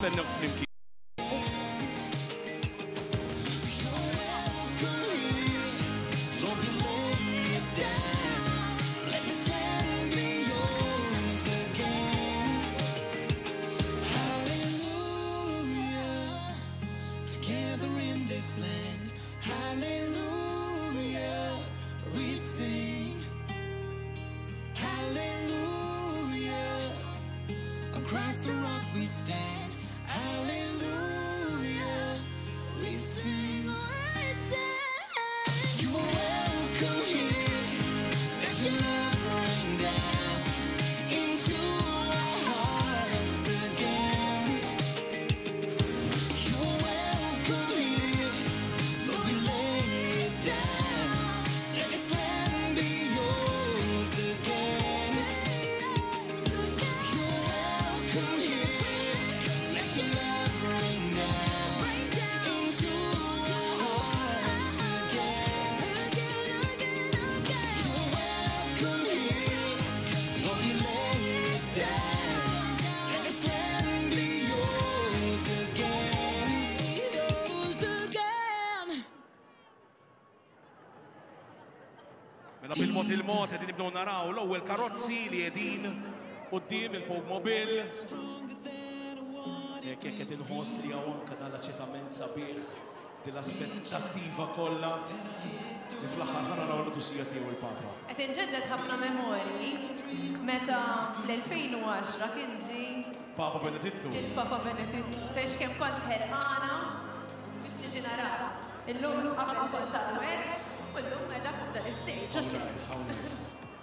Sennu flimkien. Christ the rock we stand, hallelujah, we sing, you are welcome here, let your love rain down into our hearts again, you are welcome here, Lord we lay it down, let this land be yours again. Come here, let your love rain down into our hearts again. You're welcome here, Lord, we lay it down. Let this land be yours again. Yours again. Mela bil-mod qegħdin nibdew naraw l-ewwel karozzi li qegħdin quddiem il-Pope Mobil. Jekk qed inħoss li hawn anke dal-aċċettament sabiħ dil-aspettattiva kollha li fl-aħħar naraw l-tusija tiegħu il-Papa. Qed inġedded ħafna memorji meta fl-2010 kien ġie Papa Benedittu. il-Papa Benedittu tex kemm kont ħerqana biex niġi nara. Illum qabel kont tal-wed u llum qiegħda fuq dal-istage.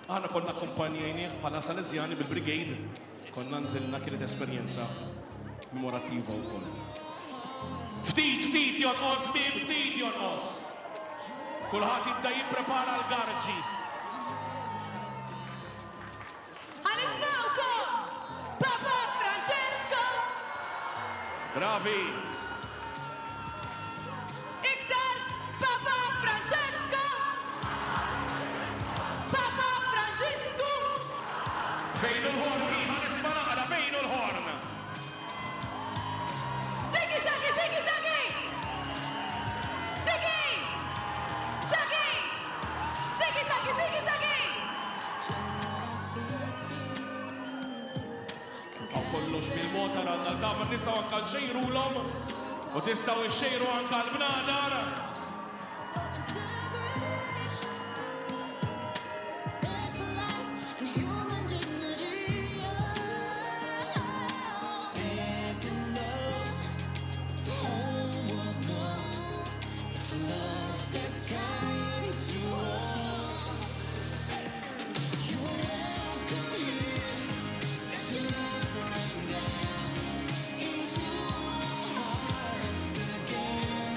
Aħna konna akkumpanjajnieh bħala Salesjani bil-Brigade. Konna nżilna kienet esperjenza memorattiva wkoll. Ftit jonqos min, ftit jonqos. Kulħadd jibda jipprepara l-garġi. Ħanismawkom Papa Francesco! Bravi! Iktar Papa Francesco! Papa Francisco! Fejn il-ħorn, ħanisma' naqra fejn il-ħorn. Segi! Segi! Segi! Segi! Segi! Segi! Segi! Segi! Segi! Segi! Għaw kollox bil-mod għandna l-kamer nistgħu anke nxejrulhom u tistgħu xxejru anke l-bnadar. There's a love the whole world knows. It's a love that's kind to all. You're welcome here. Let your love rain down into our hearts again.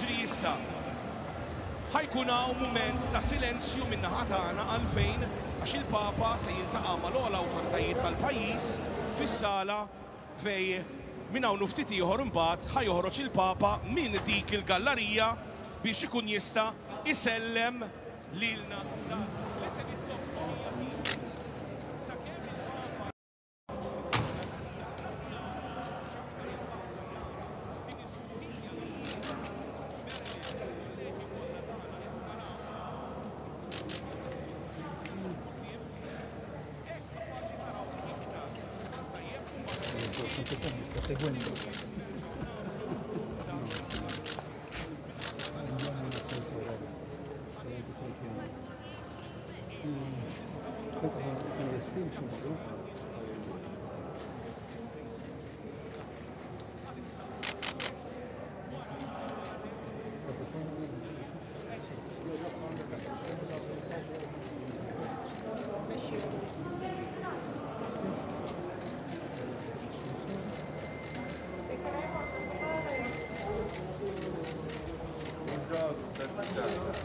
jiġri issa. Ħajkun hawn mument ta' silenzju min-naħa tagħna għalfejn għax il-Papa se jiltaqa' mal-ogħla awtoritajiet tal-pajjiż fis-sala fej minn hawn ftit ieħor imbagħad ħajoħroġ il-Papa minn dik il-gallerija biex ikun jista' isellem lilna żgħażagħ li se nitlob sakemm il-Papa Sta seguendo. dal tutto maltese.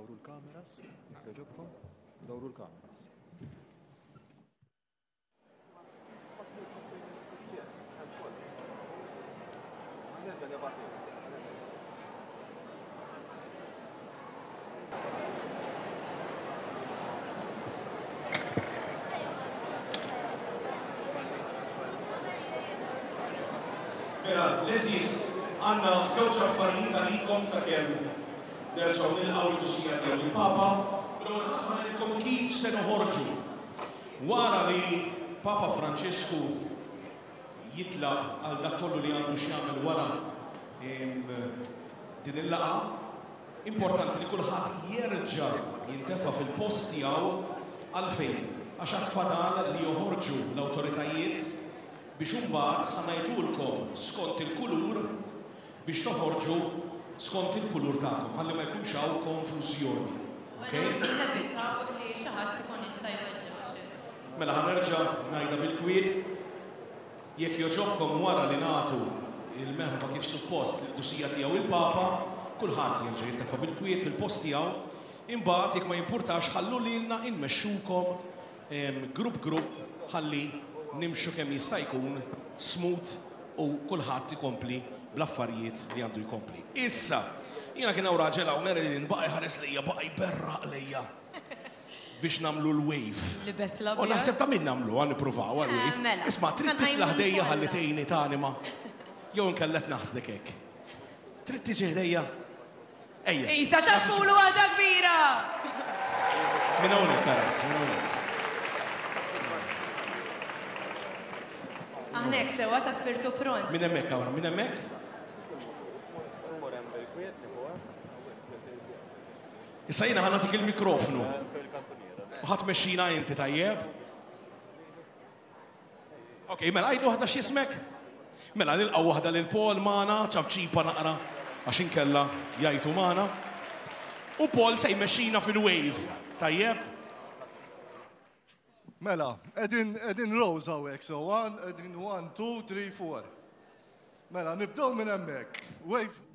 Dawru l-kameras, jogħġobkom, dawru l-kameras. Mela, l-eżis, għanna sewċ affarijiet għalikom sakemm nerġgħu nilqgħu l-dusija tiegħu il-Papa, u għalkom kif se noħorġu wara li Papa Franċisku jitlaq għal dak kollu li għandu x'jagħmel wara din il-laqa. Importanti li kulħadd jerġa' jintefa' fil-post tiegħu għalfejn għax għad fadal li joħorġu l-awtoritajiet biex imbagħad ħanajdulkom skont il-kulur biex toħorġu skont il-kulur tagħkom ħalli ma jkunx hawn konfużjoni. Nevitaw li xi ħadd ikun jista' jweġġa'. Mela ħanerġa' ngħidha bil-kwiet jekk joġobkom wara li nagħtu il-merħba kif suppost lid-dusija tiegħu il-Papa, kulħadd jerġa' jintefa' bil-kwiet fil-post tiegħu, imbagħad jekk ma jimpurtax ħallu lilna nmexxukom grupp ħalli nimxu kemm jista' jkun smooth u kulħadd ikompli bl-affarijiet li għandu jkompli. Issa, jiena kien hawn raġel hawn li nbaqgħi ħares lejja baqgħi berraq lejja biex nagħmlu l-wave. Libes U l-abjad. naħseb ta' min nagħmlu għan nippruvaw għal-wave. Mela. Isma' trid titla' ħdejja ħalli tgħinni t'anima. Jew nkellet naħsdek hekk. Trid tiġi ħdejja? Ejja. Isa xaxfulu għadha kbira! Minn hawnhekk kara, minn hawnhekk. Aħnek sewa ta' spiritu pront. Minn hemmhekk hawn, minn hemmhekk? Issa jiena ħanatik il-mikrofonu. U ħadd mexxina inti tajjeb? Okej, mela għajdu waħda x'ismek? Mela nilqgħu waħda lil Paul magħna, ċabċipa naqra għax inkella jgħidu magħna. U Paul se jmexxina fil-wave, tajjeb? Mela, edin rows hawnhekk, so 1, 2, 3, 4. Mela, nibdew minn hemmhekk. Wave.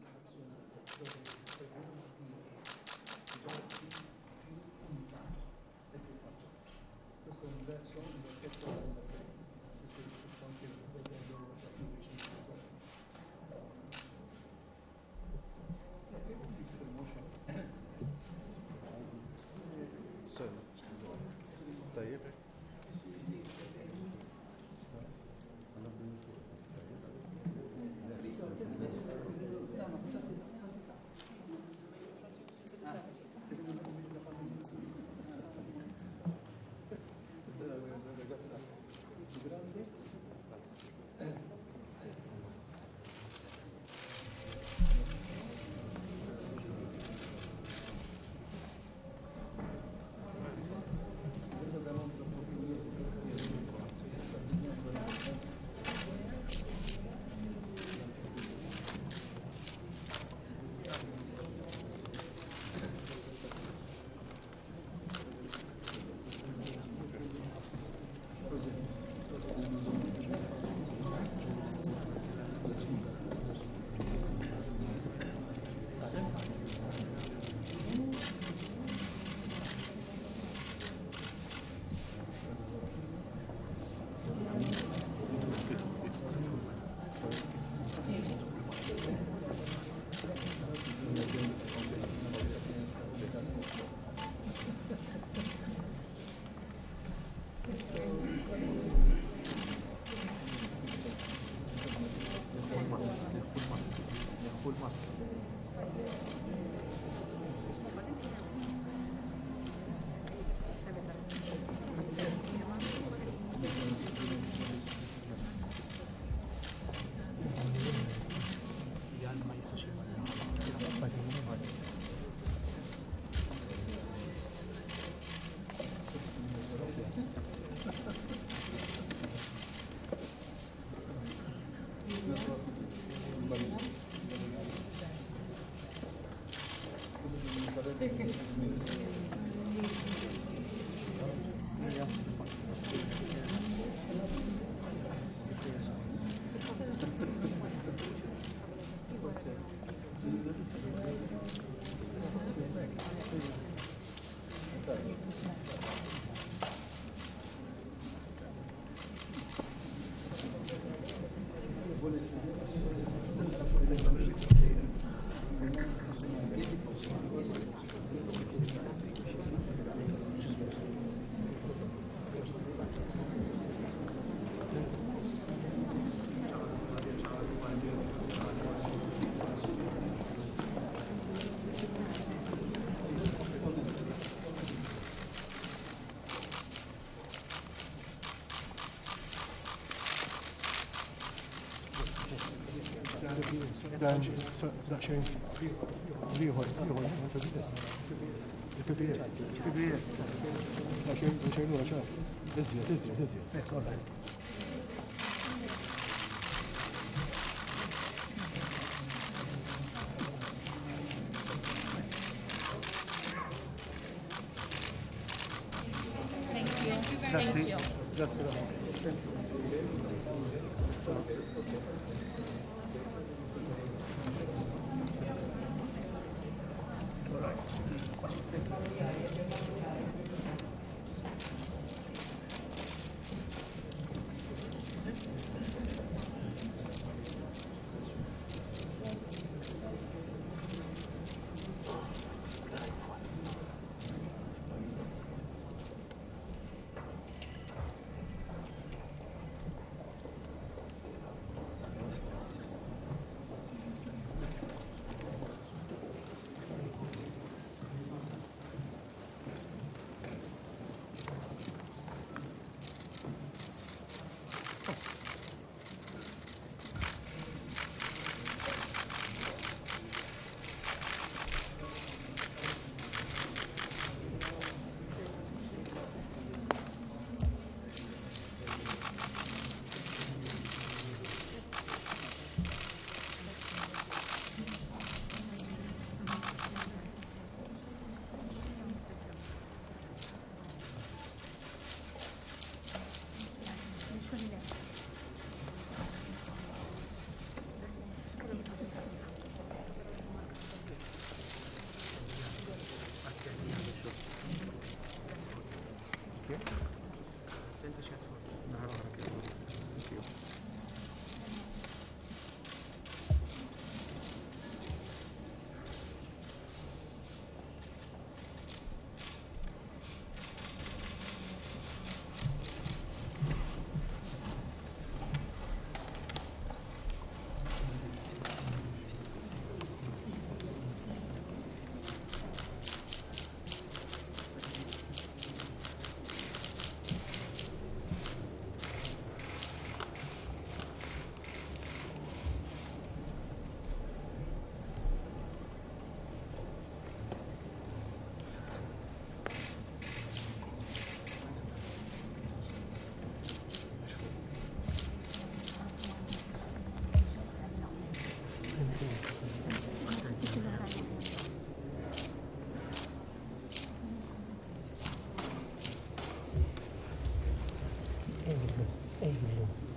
Thank you.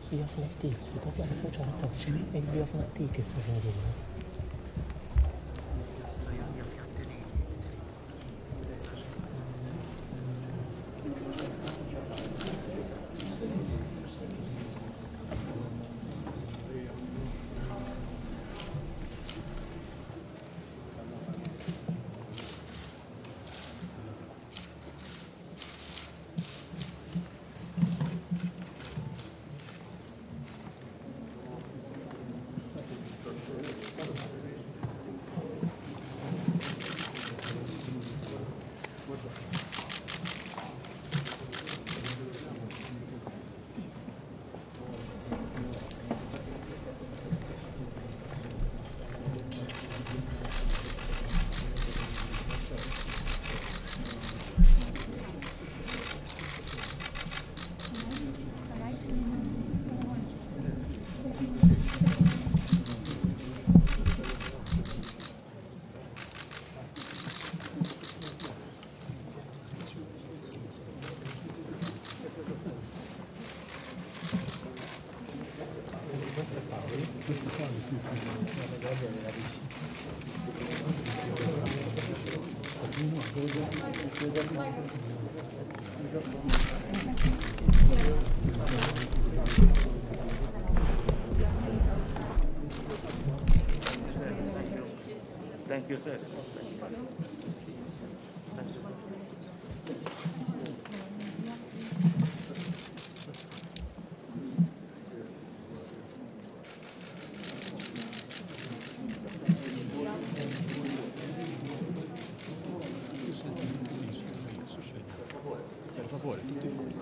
Rifletti, così hanno facciato. E li rifletti che servono. Thank you, sir. Per favore, tutti fuori.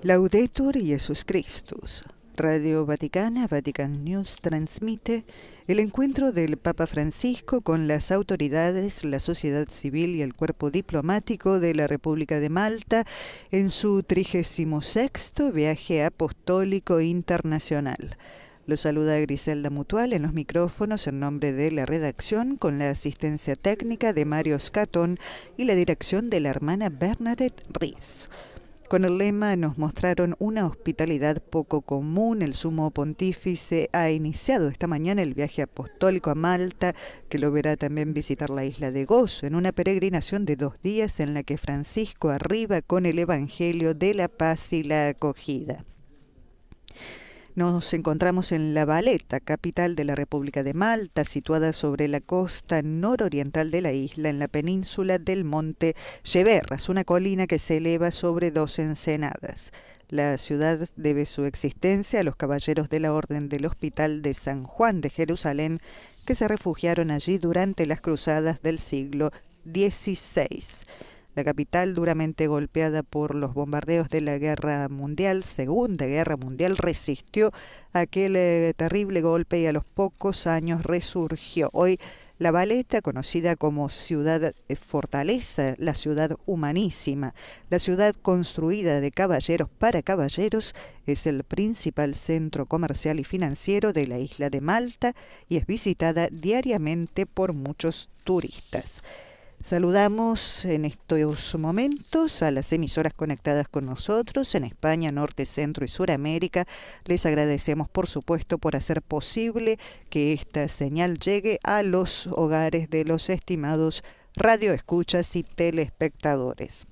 Laudetur Jesus Christus. Radio Vaticana, Vatican News, transmite el encuentro del Papa Francisco con las autoridades, la sociedad civil y el cuerpo diplomático de la República de Malta en su 36º viaje apostólico internacional. Lo saluda Griselda Mutual en los micrófonos en nombre de la redacción, con la asistencia técnica de Mario Scatón y la dirección de la hermana Bernadette Ries. Con el lema "Nos mostraron una hospitalidad poco común", el sumo pontífice ha iniciado esta mañana el viaje apostólico a Malta, que lo verá también visitar la isla de Gozo, en una peregrinación de 2 días en la que Francisco arriba con el Evangelio de la paz y la acogida. Nos encontramos en La Valeta, capital de la República de Malta, situada sobre la costa nororiental de la isla, en la península del monte Cheverras, una colina que se eleva sobre 2 ensenadas. La ciudad debe su existencia a los caballeros de la Orden del Hospital de San Juan de Jerusalén, que se refugiaron allí durante las cruzadas del siglo XVI. La capital, duramente golpeada por los bombardeos de la Segunda Guerra Mundial, resistió aquel terrible golpe y a los pocos años resurgió. Hoy La Valeta, conocida como ciudad fortaleza, la ciudad humanísima, la ciudad construida de caballeros para caballeros, es el principal centro comercial y financiero de la isla de Malta y es visitada diariamente por muchos turistas. Saludamos en estos momentos a las emisoras conectadas con nosotros en España, Norte, Centro y Suramérica. Les agradecemos, por supuesto, por hacer posible que esta señal llegue a los hogares de los estimados radioescuchas y telespectadores.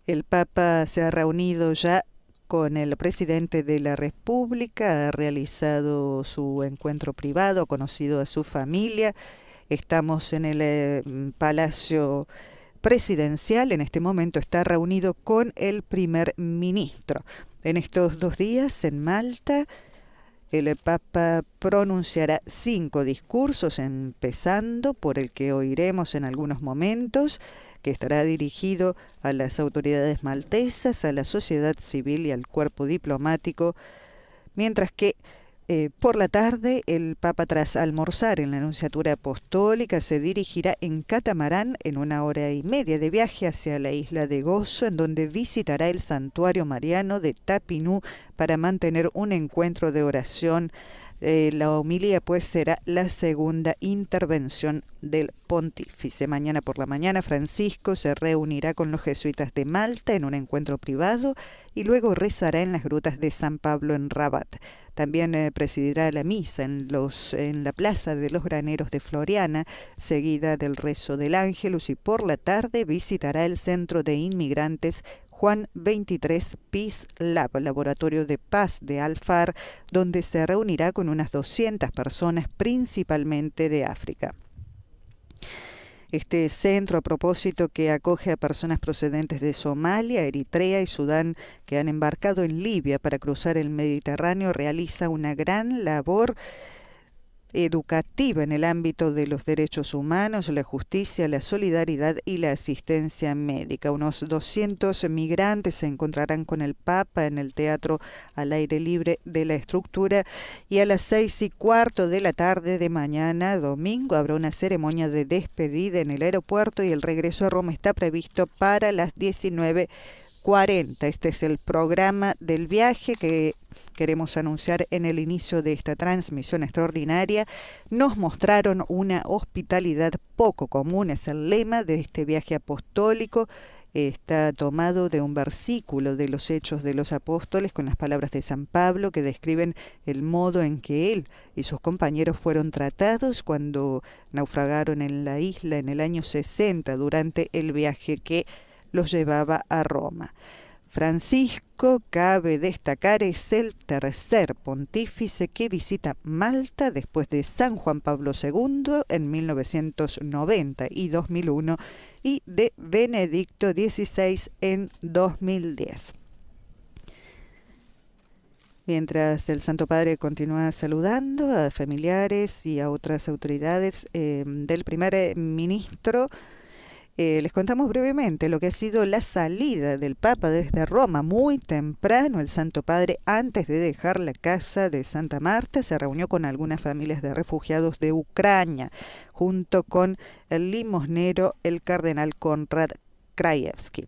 El Papa se ha reunido ya con el presidente de la República, ha realizado su encuentro privado, ha conocido a su familia. Estamos en el Palacio Presidencial. En este momento está reunido con el primer ministro. En estos 2 días en Malta, el Papa pronunciará 5 discursos, empezando por el que oiremos en algunos momentos, que estará dirigido a las autoridades maltesas, a la sociedad civil y al cuerpo diplomático, mientras que por la tarde, el Papa, tras almorzar en la Nunciatura Apostólica, se dirigirá en catamarán en 1 hora y media de viaje hacia la isla de Gozo, en donde visitará el santuario mariano de Tapinú para mantener un encuentro de oración. La homilía pues será la segunda intervención del pontífice. Mañana por la mañana Francisco se reunirá con los jesuitas de Malta en un encuentro privado y luego rezará en las grutas de San Pablo en Rabat. También presidirá la misa en la Plaza de los Graneros de Floriana, seguida del rezo del Ángelus, y por la tarde visitará el Centro de Inmigrantes Juan 23 Peace Lab, laboratorio de paz de Alfar, donde se reunirá con unas 200 personas, principalmente de África. Este centro, a propósito, que acoge a personas procedentes de Somalia, Eritrea y Sudán que han embarcado en Libia para cruzar el Mediterráneo, realiza una gran labor educativa en el ámbito de los derechos humanos, la justicia, la solidaridad y la asistencia médica. Unos 200 migrantes se encontrarán con el Papa en el Teatro al Aire Libre de la Estructura, y a las 6:15 de la tarde de mañana, domingo, habrá una ceremonia de despedida en el aeropuerto y el regreso a Roma está previsto para las 19:40. Este es el programa del viaje que queremos anunciar en el inicio de esta transmisión extraordinaria. Nos mostraron una hospitalidad poco común, es el lema de este viaje apostólico. Está tomado de un versículo de los Hechos de los Apóstoles con las palabras de San Pablo que describen el modo en que él y sus compañeros fueron tratados cuando naufragaron en la isla en el año 60 durante el viaje que los llevaba a Roma. Francisco, cabe destacar, es el tercer pontífice que visita Malta después de San Juan Pablo II en 1990 y 2001 y de Benedicto XVI en 2010. Mientras el Santo Padre continúa saludando a familiares y a otras autoridades del primer ministro, les contamos brevemente lo que ha sido la salida del Papa desde Roma. Muy temprano, el Santo Padre, antes de dejar la casa de Santa Marta, se reunió con algunas familias de refugiados de Ucrania, junto con el limosnero, el cardenal Konrad Krajewski.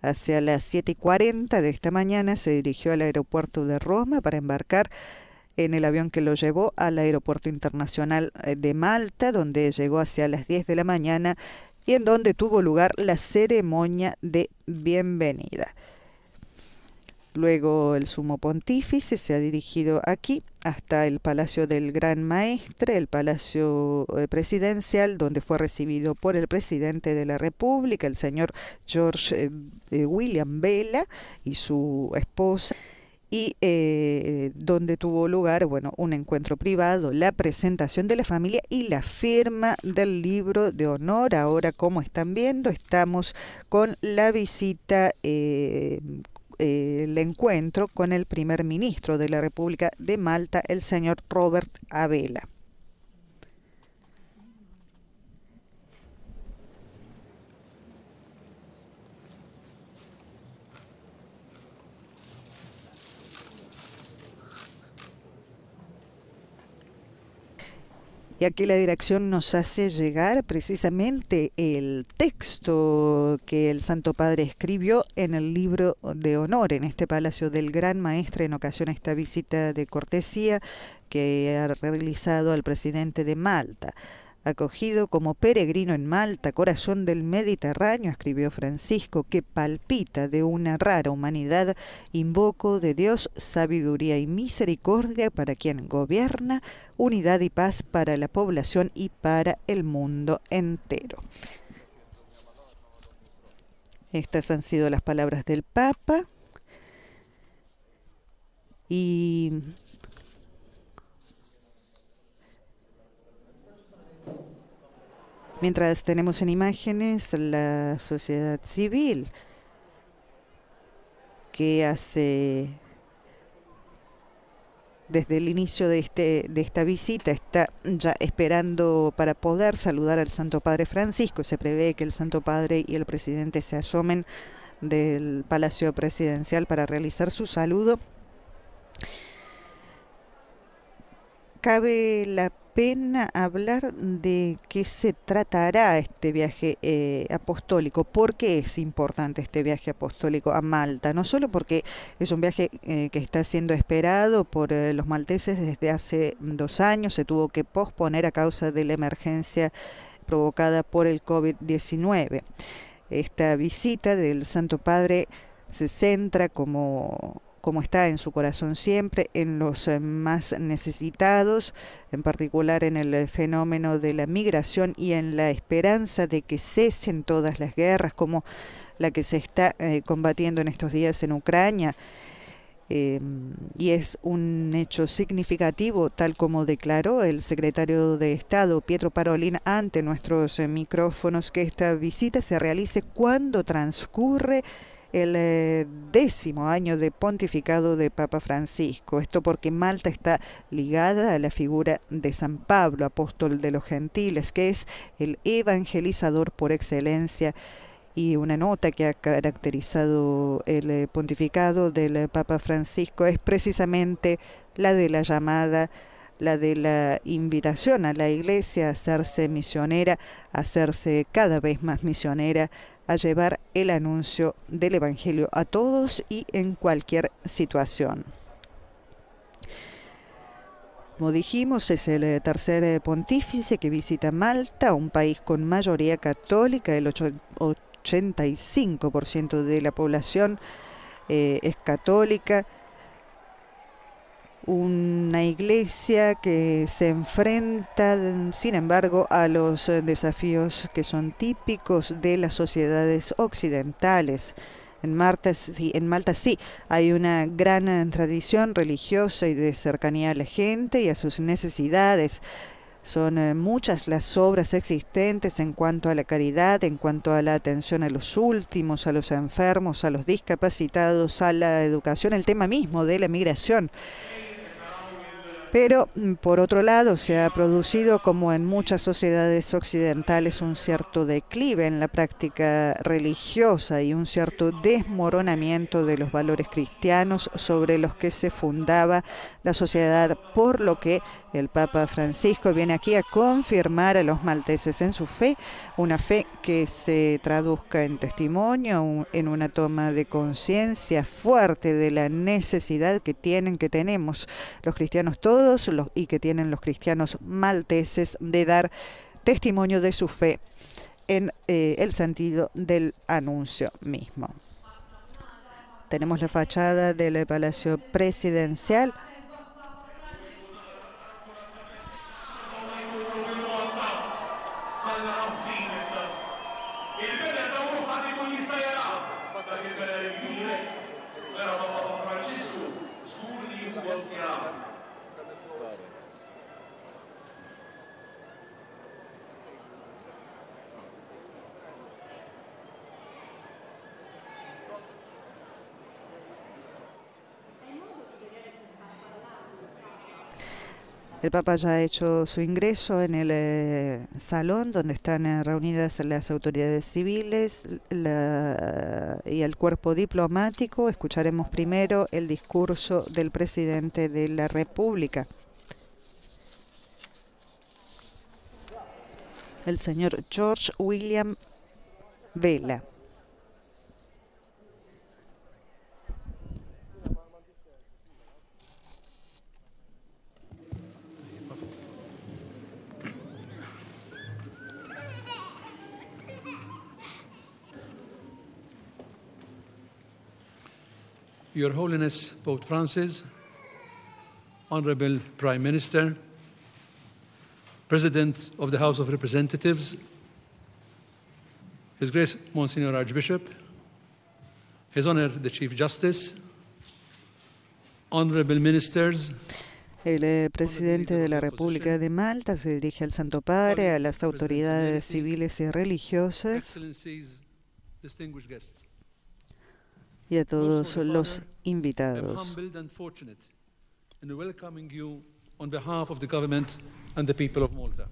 Hacia las 7:40 de esta mañana se dirigió al aeropuerto de Roma para embarcar en el avión que lo llevó al aeropuerto internacional de Malta, donde llegó hacia las 10 de la mañana y en donde tuvo lugar la ceremonia de bienvenida. Luego el sumo pontífice se ha dirigido aquí hasta el Palacio del Gran Maestre, el Palacio Presidencial, donde fue recibido por el presidente de la República, el señor George William Vela, y su esposa, y donde tuvo lugar, un encuentro privado, la presentación de la familia y la firma del libro de honor. Ahora, como están viendo, estamos con la visita, el encuentro con el primer ministro de la República de Malta, el señor Robert Abela. Y aquí la dirección nos hace llegar precisamente el texto que el Santo Padre escribió en el libro de honor en este Palacio del Gran Maestre en ocasión de esta visita de cortesía que ha realizado al presidente de Malta. Acogido como peregrino en Malta, corazón del Mediterráneo, escribió Francisco, que palpita de una rara humanidad, invoco de Dios sabiduría y misericordia para quien gobierna, unidad y paz para la población y para el mundo entero. Estas han sido las palabras del Papa. Y mientras tenemos en imágenes la sociedad civil que hace desde el inicio de esta visita está ya esperando para poder saludar al Santo Padre Francisco. Se prevé que el Santo Padre y el presidente se asomen del Palacio Presidencial para realizar su saludo. Cabe la pena hablar de qué se tratará este viaje apostólico. ¿Por qué es importante este viaje apostólico a Malta? No solo porque es un viaje que está siendo esperado por los malteses desde hace 2 años, se tuvo que posponer a causa de la emergencia provocada por el COVID-19. Esta visita del Santo Padre se centra como está en su corazón siempre, en los más necesitados, en particular en el fenómeno de la migración y en la esperanza de que cesen todas las guerras, como la que se está combatiendo en estos días en Ucrania. Y es un hecho significativo, tal como declaró el secretario de Estado, Pietro Parolin, ante nuestros micrófonos, que esta visita se realice cuando transcurre el 10º año de pontificado de Papa Francisco. Esto porque Malta está ligada a la figura de San Pablo, apóstol de los gentiles, que es el evangelizador por excelencia. Y una nota que ha caracterizado el pontificado del Papa Francisco es precisamente la de la llamada, la de la invitación a la Iglesia a hacerse misionera, a hacerse cada vez más misionera, a llevar el anuncio del Evangelio a todos y en cualquier situación. Como dijimos, es el tercer pontífice que visita Malta, un país con mayoría católica. El 85% de la población es católica. Una iglesia que se enfrenta, sin embargo, a los desafíos que son típicos de las sociedades occidentales. En Malta sí hay una gran tradición religiosa y de cercanía a la gente y a sus necesidades. Son muchas las obras existentes en cuanto a la caridad, en cuanto a la atención a los últimos, a los enfermos, a los discapacitados, a la educación, el tema mismo de la migración. Pero, por otro lado, se ha producido, como en muchas sociedades occidentales, un cierto declive en la práctica religiosa y un cierto desmoronamiento de los valores cristianos sobre los que se fundaba la sociedad, por lo que el Papa Francisco viene aquí a confirmar a los malteses en su fe, una fe que se traduzca en testimonio, en una toma de conciencia fuerte de la necesidad que tenemos los cristianos todos y que tienen los cristianos malteses de dar testimonio de su fe en el sentido del anuncio mismo. Tenemos la fachada del Palacio Presidencial. El Papa ya ha hecho su ingreso en el salón donde están reunidas las autoridades civiles y el cuerpo diplomático. Escucharemos primero el discurso del presidente de la República. el señor George William Vela. Your Holiness Pope Francis, Honorable Prime Minister, President of the House of Representatives, His Grace Monsignor Archbishop, His Honor the Chief Justice, Honorable Ministers, El presidente de la República de Malta se dirige al Santo Padre, a las autoridades civiles y religiosas Excellencies, distinguished guests. y a todos los I'm invitados. humbled and fortunate in welcoming you on behalf of the government and the people of Malta.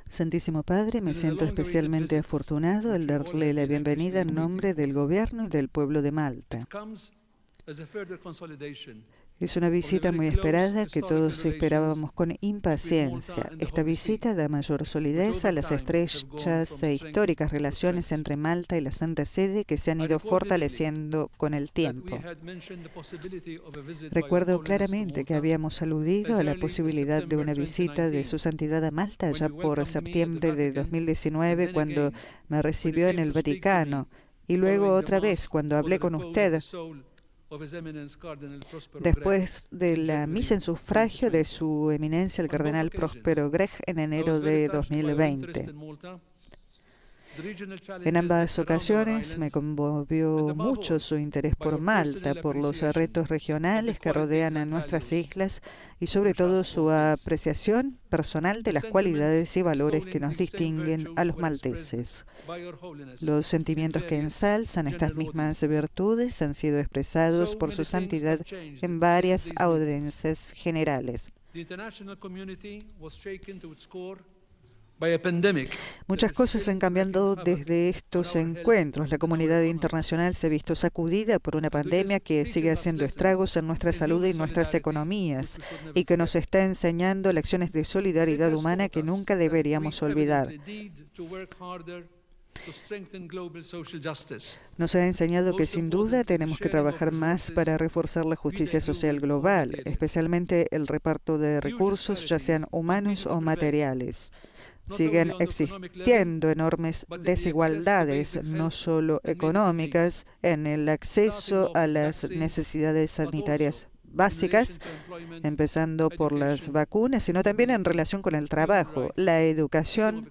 Santísimo Padre, me siento especialmente afortunado al darle la bienvenida en nombre del gobierno y del pueblo de Malta. It comes as a further consolidation. Es una visita muy esperada que todos esperábamos con impaciencia. Esta visita da mayor solidez a las estrechas e históricas relaciones entre Malta y la Santa Sede que se han ido fortaleciendo con el tiempo. Recuerdo claramente que habíamos aludido a la posibilidad de una visita de Su Santidad a Malta ya por septiembre de 2019 cuando me recibió en el Vaticano y luego otra vez cuando hablé con usted después de la misa en sufragio de Su Eminencia el Cardenal Próspero Gregg en enero de 2020. En ambas ocasiones me conmovió mucho su interés por Malta, por los retos regionales que rodean a nuestras islas y sobre todo su apreciación personal de las cualidades y valores que nos distinguen a los malteses. Los sentimientos que ensalzan estas mismas virtudes han sido expresados por Su Santidad en varias audiencias generales. Muchas cosas han cambiado desde estos encuentros. La comunidad internacional se ha visto sacudida por una pandemia que sigue haciendo estragos en nuestra salud y nuestras economías y que nos está enseñando lecciones de solidaridad humana que nunca deberíamos olvidar. Nos ha enseñado que sin duda tenemos que trabajar más para reforzar la justicia social global, especialmente el reparto de recursos, ya sean humanos o materiales. Siguen existiendo enormes desigualdades, no solo económicas, en el acceso a las necesidades sanitarias básicas, empezando por las vacunas, sino también en relación con el trabajo, la educación,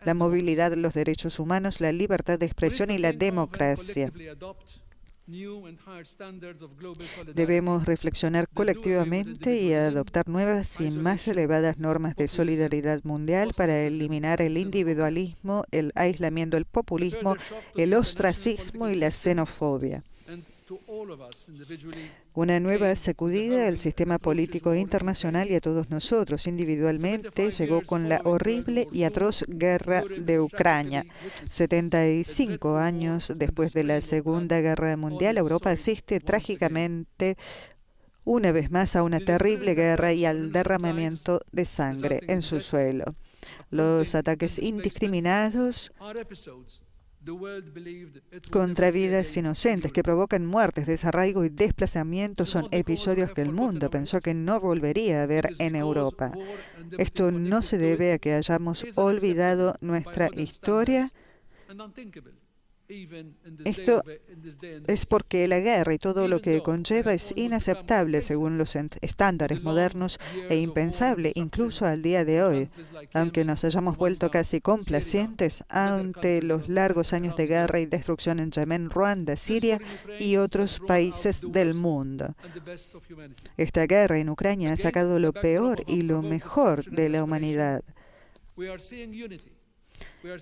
la movilidad, los derechos humanos, la libertad de expresión y la democracia. Debemos reflexionar colectivamente y adoptar nuevas y más elevadas normas de solidaridad mundial para eliminar el individualismo, el aislamiento, el populismo, el ostracismo y la xenofobia. Una nueva sacudida al sistema político internacional y a todos nosotros individualmente llegó con la horrible y atroz guerra de Ucrania. 75 años después de la Segunda Guerra Mundial, Europa asiste trágicamente una vez más a una terrible guerra y al derramamiento de sangre en su suelo. Los ataques indiscriminados contra vidas inocentes que provocan muertes, desarraigo y desplazamiento son episodios que el mundo pensó que no volvería a ver en Europa. Esto no se debe a que hayamos olvidado nuestra historia. Esto es porque la guerra y todo lo que conlleva es inaceptable según los estándares modernos e impensable incluso al día de hoy, aunque nos hayamos vuelto casi complacientes ante los largos años de guerra y destrucción en Yemen, Ruanda, Siria y otros países del mundo. Esta guerra en Ucrania ha sacado lo peor y lo mejor de la humanidad.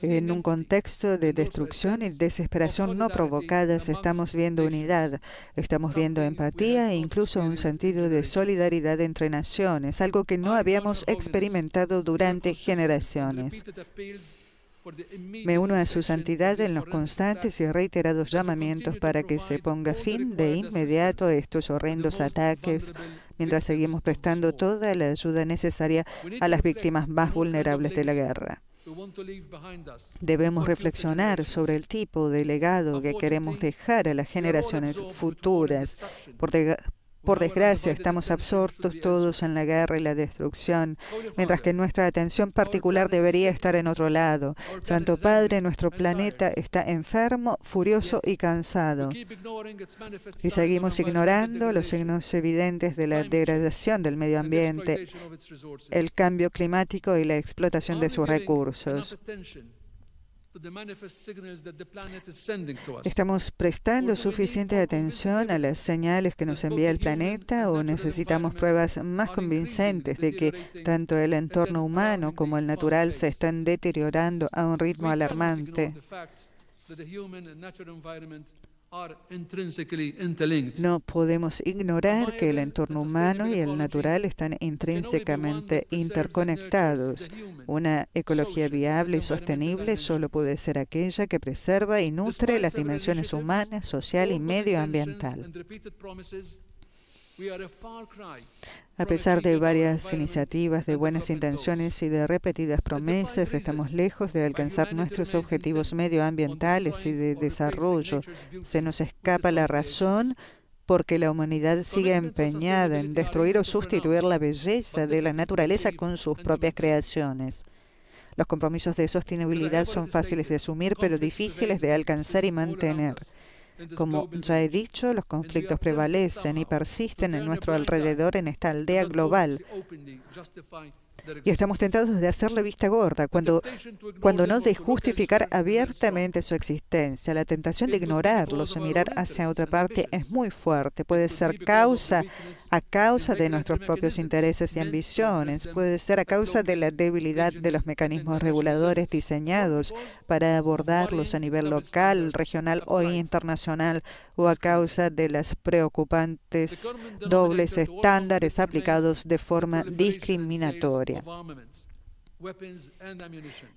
En un contexto de destrucción y desesperación no provocadas, estamos viendo unidad, estamos viendo empatía e incluso un sentido de solidaridad entre naciones, algo que no habíamos experimentado durante generaciones. Me uno a Su Santidad en los constantes y reiterados llamamientos para que se ponga fin de inmediato a estos horrendos ataques, mientras seguimos prestando toda la ayuda necesaria a las víctimas más vulnerables de la guerra. Debemos reflexionar sobre el tipo de legado que queremos dejar a las generaciones futuras. Por desgracia, estamos absortos todos en la guerra y la destrucción, mientras que nuestra atención particular debería estar en otro lado. Santo Padre, nuestro planeta está enfermo, furioso y cansado. Y seguimos ignorando los signos evidentes de la degradación del medio ambiente, el cambio climático y la explotación de sus recursos. ¿Estamos prestando suficiente atención a las señales que nos envía el planeta o necesitamos pruebas más convincentes de que tanto el entorno humano como el natural se están deteriorando a un ritmo alarmante? No podemos ignorar que el entorno humano y el natural están intrínsecamente interconectados. Una ecología viable y sostenible solo puede ser aquella que preserva y nutre las dimensiones humana, social y medioambiental. A pesar de varias iniciativas de buenas intenciones y de repetidas promesas, estamos lejos de alcanzar nuestros objetivos medioambientales y de desarrollo. Se nos escapa la razón porque la humanidad sigue empeñada en destruir o sustituir la belleza de la naturaleza con sus propias creaciones. Los compromisos de sostenibilidad son fáciles de asumir, pero difíciles de alcanzar y mantener. Como ya he dicho, los conflictos prevalecen y persisten en nuestro alrededor en esta aldea global. Y estamos tentados de hacerle vista gorda, cuando no de justificar abiertamente su existencia. La tentación de ignorarlos o mirar hacia otra parte es muy fuerte. Puede ser a causa de nuestros propios intereses y ambiciones. Puede ser a causa de la debilidad de los mecanismos reguladores diseñados para abordarlos a nivel local, regional o internacional, o a causa de las preocupantes dobles estándares aplicados de forma discriminatoria.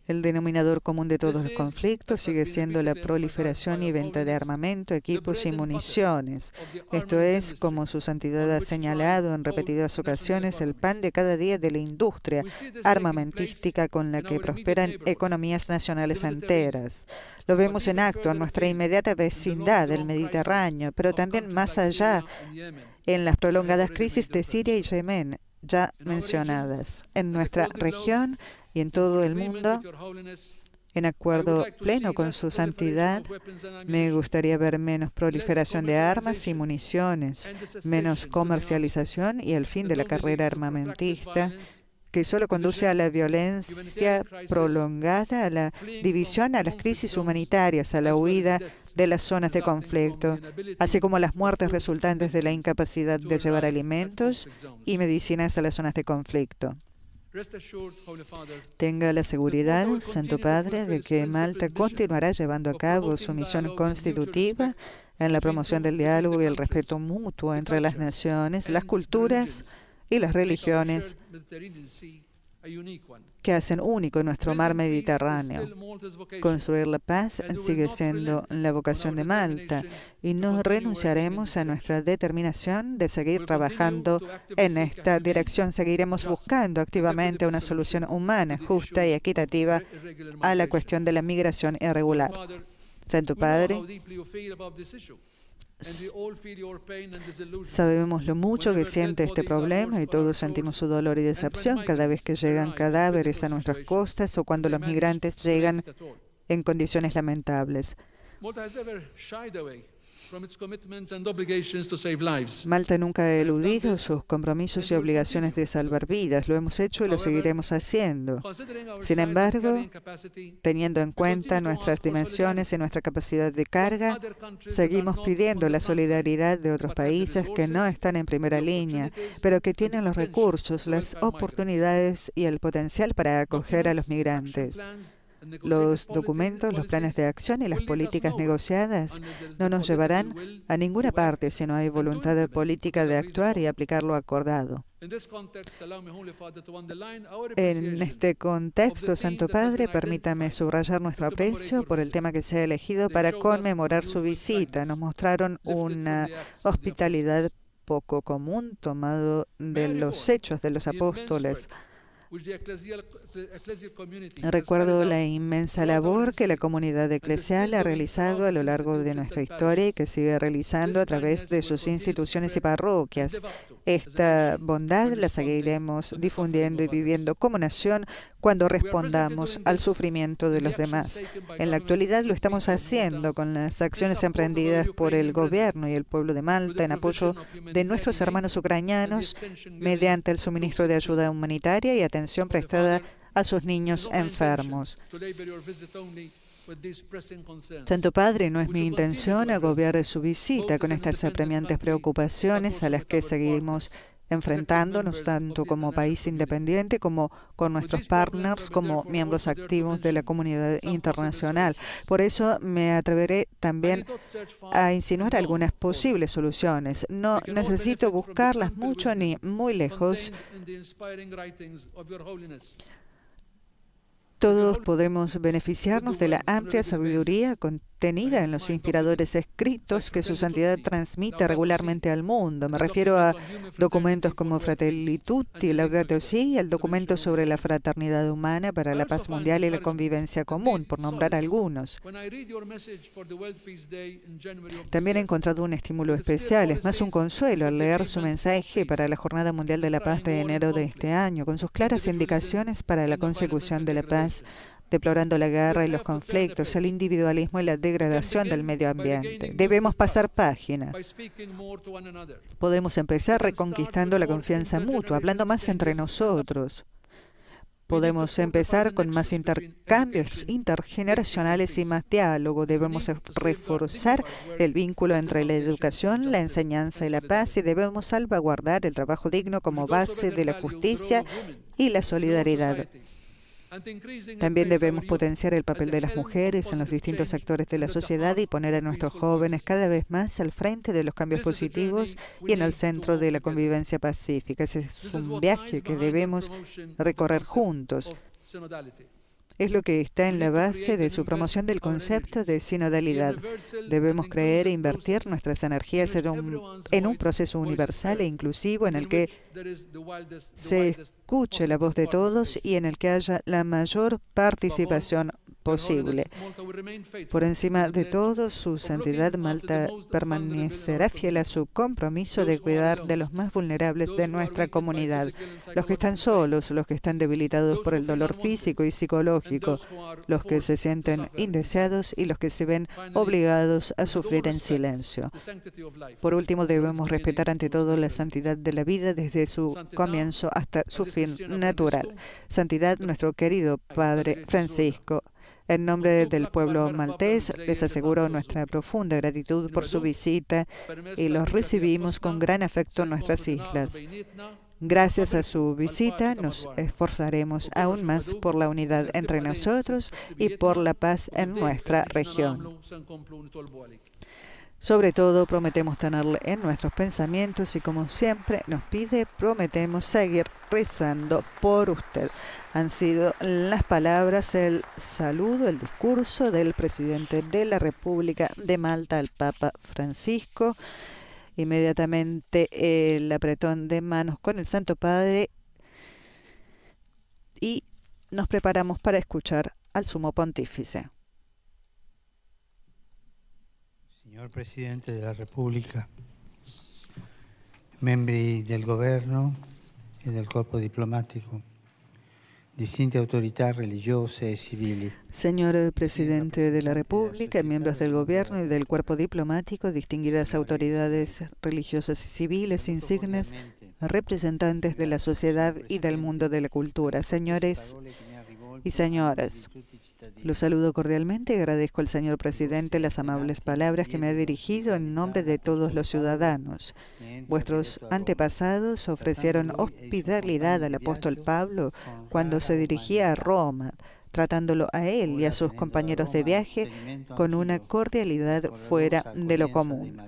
El denominador común de todos los conflictos sigue siendo la proliferación y venta de armamento, equipos y municiones. Esto es, como su santidad ha señalado en repetidas ocasiones, el pan de cada día de la industria armamentística con la que prosperan economías nacionales enteras. Lo vemos en acto en nuestra inmediata vecindad del Mediterráneo, pero también más allá, en las prolongadas crisis de Siria y Yemen, ya mencionadas. En nuestra región y en todo el mundo, en acuerdo pleno con su santidad, me gustaría ver menos proliferación de armas y municiones, menos comercialización y el fin de la carrera armamentista, que solo conduce a la violencia prolongada, a la división, a las crisis humanitarias, a la huida de las zonas de conflicto, así como a las muertes resultantes de la incapacidad de llevar alimentos y medicinas a las zonas de conflicto. Tenga la seguridad, Santo Padre, de que Malta continuará llevando a cabo su misión constitutiva en la promoción del diálogo y el respeto mutuo entre las naciones, las culturas y las religiones que hacen único nuestro mar Mediterráneo. Construir la paz sigue siendo la vocación de Malta y no renunciaremos a nuestra determinación de seguir trabajando en esta dirección. Seguiremos buscando activamente una solución humana, justa y equitativa a la cuestión de la migración irregular. Santo Padre, sabemos lo mucho que siente este problema y todos sentimos su dolor y decepción cada vez que llegan cadáveres a nuestras costas o cuando los migrantes llegan en condiciones lamentables. Malta nunca ha eludido sus compromisos y obligaciones de salvar vidas. Lo hemos hecho y lo seguiremos haciendo. Sin embargo, teniendo en cuenta nuestras dimensiones y nuestra capacidad de carga, seguimos pidiendo la solidaridad de otros países que no están en primera línea, pero que tienen los recursos, las oportunidades y el potencial para acoger a los migrantes. Los documentos, los planes de acción y las políticas negociadas no nos llevarán a ninguna parte si no hay voluntad política de actuar y aplicar lo acordado. En este contexto, Santo Padre, permítame subrayar nuestro aprecio por el tema que se ha elegido para conmemorar su visita. Nos mostraron una hospitalidad poco común tomado de los hechos de los apóstoles. Recuerdo la inmensa labor que la comunidad eclesial ha realizado a lo largo de nuestra historia y que sigue realizando a través de sus instituciones y parroquias. Esta bondad la seguiremos difundiendo y viviendo como nación cuando respondamos al sufrimiento de los demás. En la actualidad lo estamos haciendo con las acciones emprendidas por el gobierno y el pueblo de Malta en apoyo de nuestros hermanos ucranianos mediante el suministro de ayuda humanitaria y atención prestada a sus niños enfermos. Santo Padre, no es mi intención agobiar su visita con estas apremiantes preocupaciones a las que seguimos enfrentándonos tanto como país independiente como con nuestros partners como miembros activos de la comunidad internacional. Por eso me atreveré también a insinuar algunas posibles soluciones. No necesito buscarlas mucho ni muy lejos. Todos podemos beneficiarnos de la amplia sabiduría contenida en los inspiradores escritos que su santidad transmite regularmente al mundo. Me refiero a documentos como Fratelli Tutti, Laudato Si y el documento sobre la fraternidad humana para la paz mundial y la convivencia común, por nombrar algunos. También he encontrado un estímulo especial, es más un consuelo al leer su mensaje para la Jornada Mundial de la Paz de enero de este año, con sus claras indicaciones para la consecución de la paz, deplorando la guerra y los conflictos, el individualismo y la degradación del medio ambiente. Debemos pasar página. Podemos empezar reconquistando la confianza mutua, hablando más entre nosotros. Podemos empezar con más intercambios intergeneracionales y más diálogo. Debemos reforzar el vínculo entre la educación, la enseñanza y la paz, y debemos salvaguardar el trabajo digno como base de la justicia y la solidaridad. También debemos potenciar el papel de las mujeres en los distintos sectores de la sociedad y poner a nuestros jóvenes cada vez más al frente de los cambios positivos y en el centro de la convivencia pacífica. Ese es un viaje que debemos recorrer juntos. Es lo que está en la base de su promoción del concepto de sinodalidad. Debemos creer e invertir nuestras energías en un proceso universal e inclusivo en el que se escuche la voz de todos y en el que haya la mayor participación posible. Por encima de todo, su santidad Malta permanecerá fiel a su compromiso de cuidar de los más vulnerables de nuestra comunidad, los que están solos, los que están debilitados por el dolor físico y psicológico, los que se sienten indeseados y los que se ven obligados a sufrir en silencio. Por último, debemos respetar ante todo la santidad de la vida desde su comienzo hasta su fin natural. Santidad, nuestro querido Padre Francisco, en nombre del pueblo maltés, les aseguro nuestra profunda gratitud por su visita y los recibimos con gran afecto en nuestras islas. Gracias a su visita nos esforzaremos aún más por la unidad entre nosotros y por la paz en nuestra región. Sobre todo, prometemos tenerle en nuestros pensamientos y, como siempre nos pide, prometemos seguir rezando por usted. Han sido las palabras, el saludo, el discurso del presidente de la República de Malta al Papa Francisco. Inmediatamente el apretón de manos con el Santo Padre y nos preparamos para escuchar al Sumo Pontífice. Signor Presidente della Repubblica, membri del Governo e del Corpo Diplomatico, distintas autoridades religiosas y civiles. Señor Presidente de la República, miembros del Gobierno y del Cuerpo Diplomático, distinguidas autoridades religiosas y civiles, insignes representantes de la sociedad y del mundo de la cultura, señores y señoras. Los saludo cordialmente y agradezco al señor Presidente las amables palabras que me ha dirigido en nombre de todos los ciudadanos. Vuestros antepasados ofrecieron hospitalidad al apóstol Pablo cuando se dirigía a Roma, tratándolo a él y a sus compañeros de viaje con una cordialidad fuera de lo común.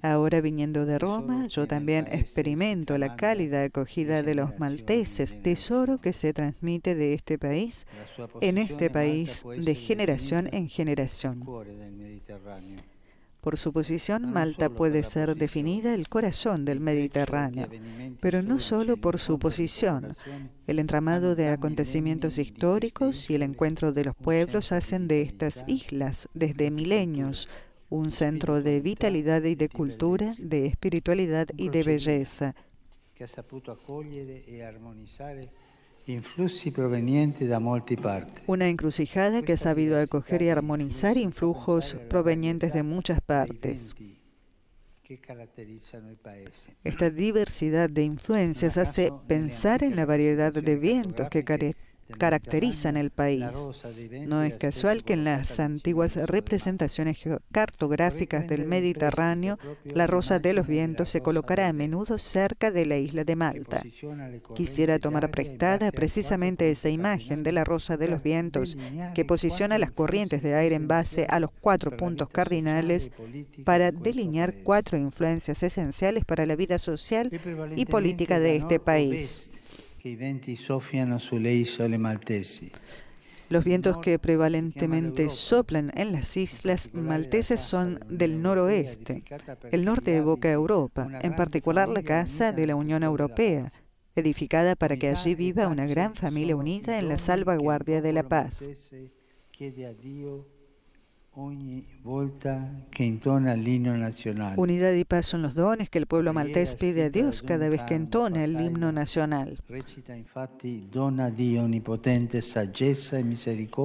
Ahora, viniendo de Roma, yo también experimento la cálida acogida de los malteses, tesoro que se transmite de este país en este país de generación en generación. Por su posición, Malta puede ser definida el corazón del Mediterráneo, pero no solo por su posición. El entramado de acontecimientos históricos y el encuentro de los pueblos hacen de estas islas, desde milenios, un centro de vitalidad y de cultura, de espiritualidad y de belleza. Que ha saputo accogliere e armonizzare influssi provenienti da molte parti. Una encrucijada que ha sabido acoger y armonizar influjos provenientes de muchas partes. Esta diversidad de influencias hace pensar en la variedad de vientos que caracterizan el país. No es casual que en las antiguas representaciones cartográficas del Mediterráneo, la rosa de los vientos se colocara a menudo cerca de la isla de Malta. Quisiera tomar prestada precisamente esa imagen de la rosa de los vientos, que posiciona las corrientes de aire en base a los 4 puntos cardinales para delinear 4 influencias esenciales para la vida social y política de este país. Los vientos que prevalentemente soplan en las islas malteses son del noroeste. El norte evoca a Europa, en particular la Casa de la Unión Europea, edificada para que allí viva una gran familia unida en la salvaguardia de la paz. Unidad y paz son los dones que el pueblo maltés pide a Dios cada vez que entona el himno nacional.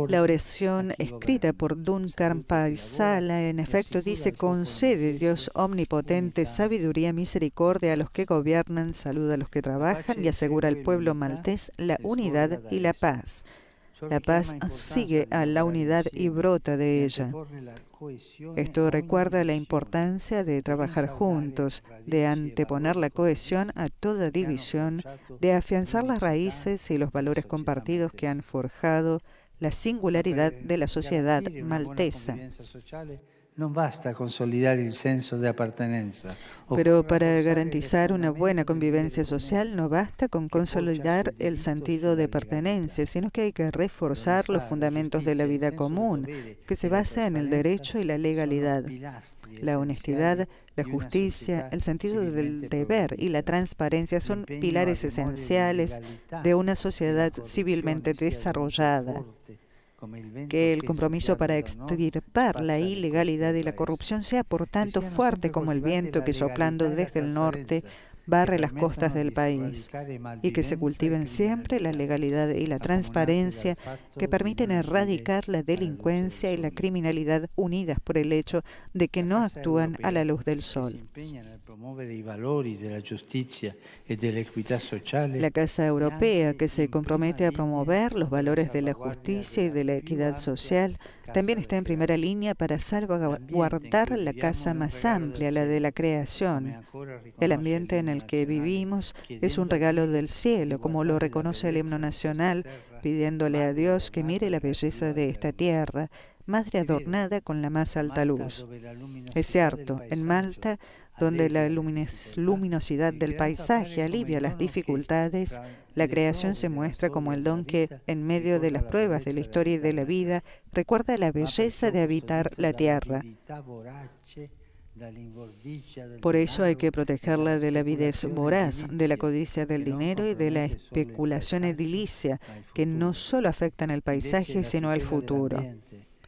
La oración escrita por Duncan Paisala en efecto dice: concede, Dios omnipotente, sabiduría, misericordia a los que gobiernan, salud a los que trabajan y asegura al pueblo maltés la unidad y la paz. La paz sigue a la unidad y brota de ella. Esto recuerda la importancia de trabajar juntos, de anteponer la cohesión a toda división, de afianzar las raíces y los valores compartidos que han forjado la singularidad de la sociedad maltesa. Pero para garantizar una buena convivencia social no basta con consolidar el sentido de pertenencia, sino que hay que reforzar los fundamentos de la vida común, que se basa en el derecho y la legalidad. La honestidad, la justicia, el sentido del deber y la transparencia son pilares esenciales de una sociedad civilmente desarrollada. Que el compromiso para extirpar la ilegalidad y la corrupción sea por tanto fuerte como el viento que soplando desde el norte barre las costas del país, y que se cultiven siempre la legalidad y la transparencia que permiten erradicar la delincuencia y la criminalidad unidas por el hecho de que no actúan a la luz del sol. La Casa Europea, que se compromete a promover los valores de la justicia y de la equidad social, también está en primera línea para salvaguardar la casa más amplia, la de la creación. El ambiente en el que vivimos es un regalo del cielo, como lo reconoce el himno nacional, pidiéndole a Dios que mire la belleza de esta tierra, madre adornada con la más alta luz. Es cierto, en Malta, donde la luminosidad del paisaje alivia las dificultades, la creación se muestra como el don que, en medio de las pruebas de la historia y de la vida, recuerda la belleza de habitar la tierra. Por eso hay que protegerla de la avidez voraz, de la codicia del dinero y de la especulación edilicia, que no solo afectan al paisaje, sino al futuro.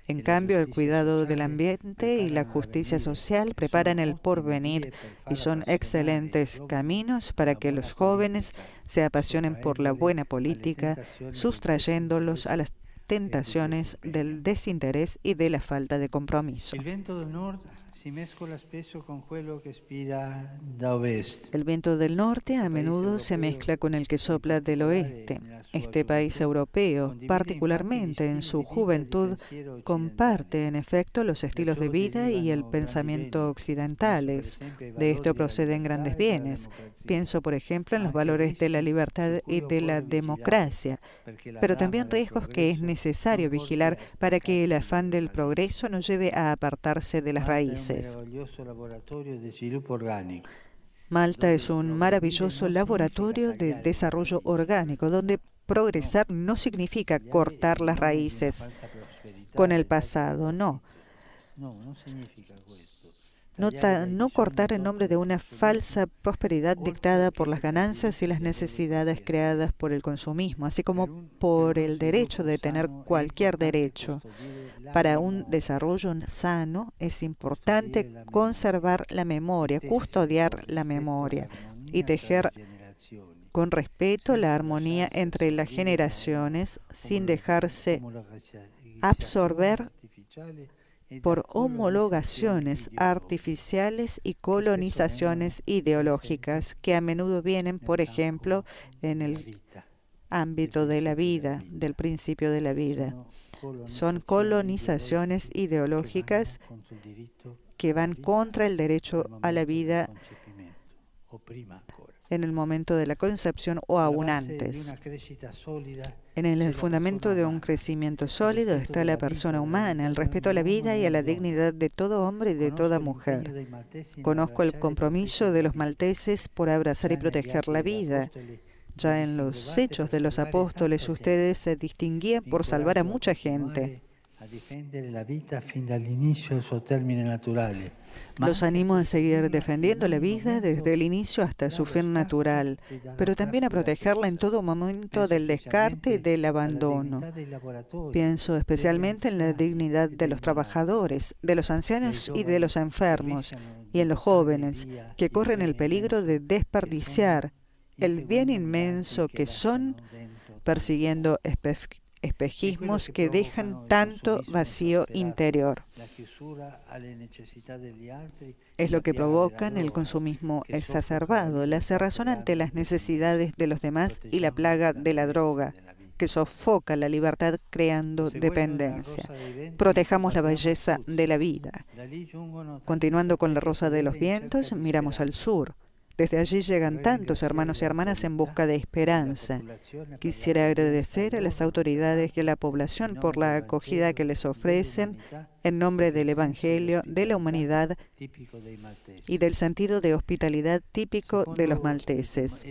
En cambio, el cuidado del ambiente y la justicia social preparan el porvenir y son excelentes caminos para que los jóvenes se apasionen por la buena política, sustrayéndolos a las tentaciones del desinterés y de la falta de compromiso. El viento del norte a menudo se mezcla con el que sopla del oeste. Este país europeo, particularmente en su juventud, comparte en efecto los estilos de vida y el pensamiento occidentales. De esto proceden grandes bienes. Pienso, por ejemplo, en los valores de la libertad y de la democracia, pero también riesgos que es necesario vigilar para que el afán del progreso no lleve a apartarse de las raíces. Malta es un maravilloso laboratorio de desarrollo orgánico, donde progresar no significa cortar las raíces con el pasado, no. no cortar en nombre de una falsa prosperidad dictada por las ganancias y las necesidades creadas por el consumismo, así como por el derecho de tener cualquier derecho. Para un desarrollo sano es importante conservar la memoria, custodiar la memoria y tejer con respeto la armonía entre las generaciones sin dejarse absorber por homologaciones artificiales y colonizaciones ideológicas que a menudo vienen, por ejemplo, en el ámbito de la vida, del principio de la vida. Son colonizaciones ideológicas que van contra el derecho a la vida en el momento de la concepción o aún antes. En el fundamento de un crecimiento sólido está la persona humana, el respeto a la vida y a la dignidad de todo hombre y de toda mujer. Conozco el compromiso de los malteses por abrazar y proteger la vida. Ya en los hechos de los apóstoles ustedes se distinguían por salvar a mucha gente. Los animo a seguir defendiendo la vida desde el inicio hasta su fin natural, pero también a protegerla en todo momento del descarte y del abandono. Pienso especialmente en la dignidad de los trabajadores, de los ancianos y de los enfermos, y en los jóvenes, que corren el peligro de desperdiciar el bien inmenso que son, persiguiendo espejismos que dejan tanto vacío interior. Es lo que provocan el consumismo exacerbado, la cerrazón ante las necesidades de los demás y la plaga de la droga, que sofoca la libertad creando dependencia. Protejamos la belleza de la vida. Continuando con la rosa de los vientos, miramos al sur. Desde allí llegan tantos hermanos y hermanas en busca de esperanza. Quisiera agradecer a las autoridades y a la población por la acogida que les ofrecen en nombre del Evangelio, de la humanidad y del sentido de hospitalidad típico de los malteses.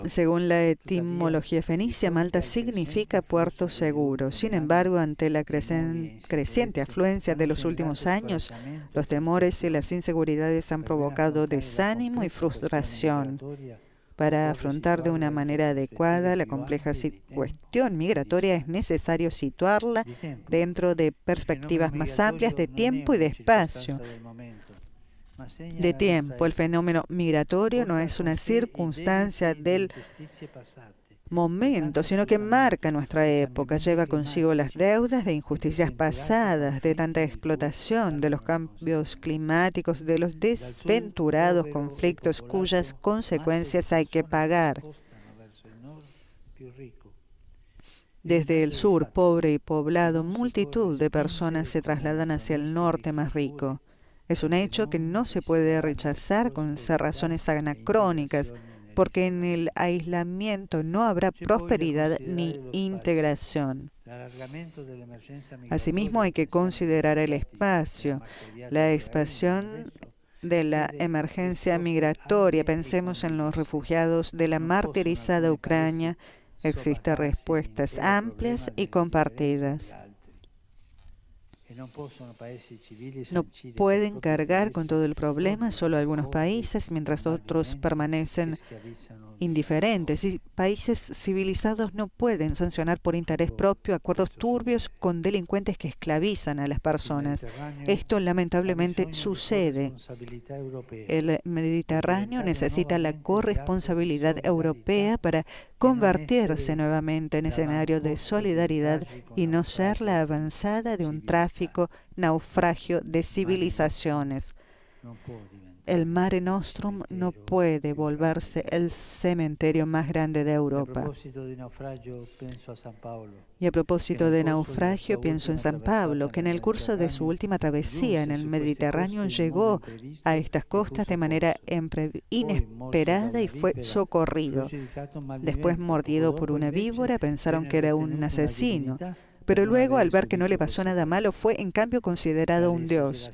Según la etimología fenicia, Malta significa puerto seguro. Sin embargo, ante la creciente afluencia de los últimos años, los temores y las inseguridades han provocado desánimo y frustración. Para afrontar de una manera adecuada la compleja cuestión migratoria es necesario situarla dentro de perspectivas más amplias de tiempo y de espacio. De tiempo, el fenómeno migratorio no es una circunstancia del momento, sino que marca nuestra época, lleva consigo las deudas de injusticias pasadas, de tanta explotación, de los cambios climáticos, de los desventurados conflictos cuyas consecuencias hay que pagar. Desde el sur, pobre y poblado, multitud de personas se trasladan hacia el norte más rico. Es un hecho que no se puede rechazar con razones anacrónicas, porque en el aislamiento no habrá prosperidad ni integración. Asimismo, hay que considerar el espacio, la expansión de la emergencia migratoria. Pensemos en los refugiados de la martirizada Ucrania. Existen respuestas amplias y compartidas. No pueden cargar con todo el problema solo algunos países, mientras otros permanecen indiferentes. Y países civilizados no pueden sancionar por interés propio acuerdos turbios con delincuentes que esclavizan a las personas. Esto lamentablemente sucede. El Mediterráneo necesita la corresponsabilidad europea para convertirse nuevamente en escenario de solidaridad y no ser la avanzada de un tráfico naufragio de civilizaciones. El Mare Nostrum no puede volverse el cementerio más grande de Europa. Y a propósito de naufragio, pienso en San Pablo, que en el curso de su última travesía en el Mediterráneo llegó a estas costas de manera inesperada y fue socorrido. Después, mordido por una víbora, pensaron que era un asesino, pero luego, al ver que no le pasó nada malo, fue en cambio considerado un dios.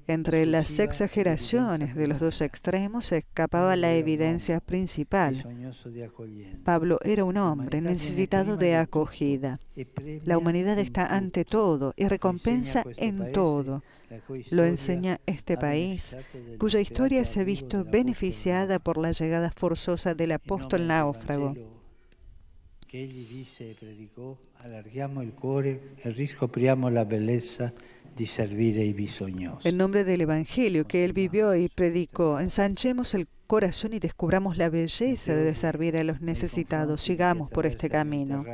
Entre las exageraciones de los dos extremos se escapaba la evidencia principal. Pablo era un hombre necesitado de acogida. La humanidad está ante todo y recompensa en todo. Lo enseña este país, cuya historia se ha visto beneficiada por la llegada forzosa del apóstol náufrago. Che egli disse e predicò, allarghiamo il cuore e riscopriamo la bellezza di servire i bisognosi. En nombre del Evangelio que él vivió y predicó, ensanchemos el corazón y descubramos la belleza de servir a los necesitados. Sigamos por este camino.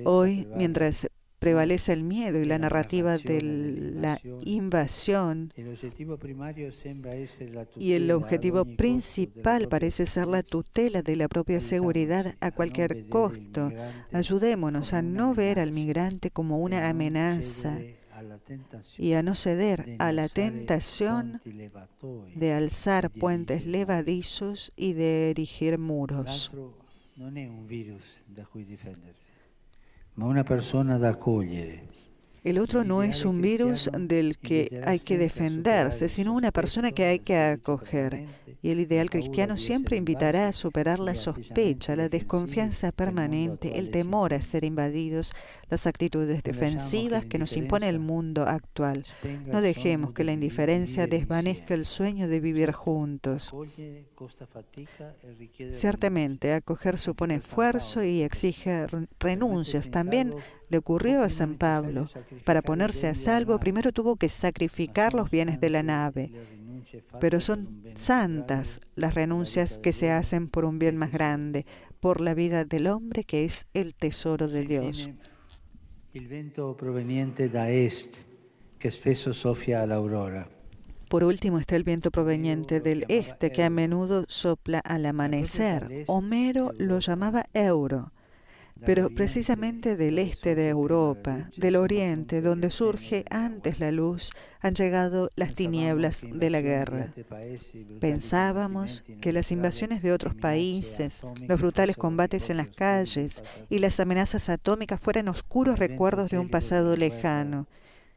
Hoy, mientras prevalece el miedo y la narrativa de la invasión, y el objetivo principal parece ser la tutela de la propia seguridad a cualquier costo. Ayudémonos a no ver al migrante como una amenaza y a no ceder a la tentación de alzar puentes levadizos y de erigir muros. Non è un virus da cui difendersi, ma una persona da accogliere. El otro no es un virus del que hay que defenderse, sino una persona que hay que acoger. Y el ideal cristiano siempre invitará a superar la sospecha, la desconfianza permanente, el temor a ser invadidos, las actitudes defensivas que nos impone el mundo actual. No dejemos que la indiferencia desvanezca el sueño de vivir juntos. Ciertamente, acoger supone esfuerzo y exige renuncias. También le ocurrió a San Pablo. Para ponerse a salvo, primero tuvo que sacrificar los bienes de la nave. Pero son santas las renuncias que se hacen por un bien más grande, por la vida del hombre que es el tesoro de Dios. Il vento proveniente da est, che spesso soffia all'aurora. Por último está el viento proveniente del este, que a menudo sopla al amanecer. Homero lo llamaba euro. Pero precisamente del este de Europa, del oriente, donde surge antes la luz, han llegado las tinieblas de la guerra. Pensábamos que las invasiones de otros países, los brutales combates en las calles y las amenazas atómicas fueran oscuros recuerdos de un pasado lejano.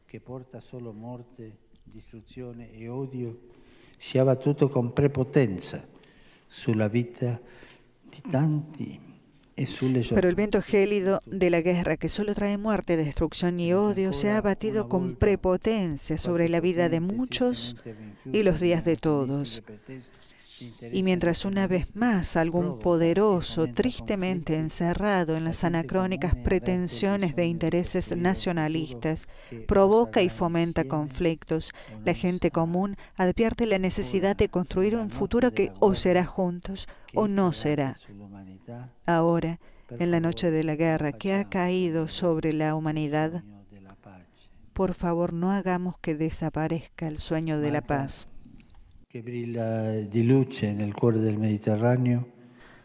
Che porta solo morte, distruzione e odio, si è abbattuto con prepotenza sulla vita di tanti. Pero el viento gélido de la guerra, que solo trae muerte, destrucción y odio, se ha abatido con prepotencia sobre la vida de muchos y los días de todos. Y mientras una vez más algún poderoso, tristemente encerrado en las anacrónicas pretensiones de intereses nacionalistas, provoca y fomenta conflictos, la gente común advierte la necesidad de construir un futuro que o será juntos o no será. Ahora, en la noche de la guerra que ha caído sobre la humanidad, por favor no hagamos que desaparezca el sueño de la paz. Che brilla di luce nel cuore del Mediterraneo,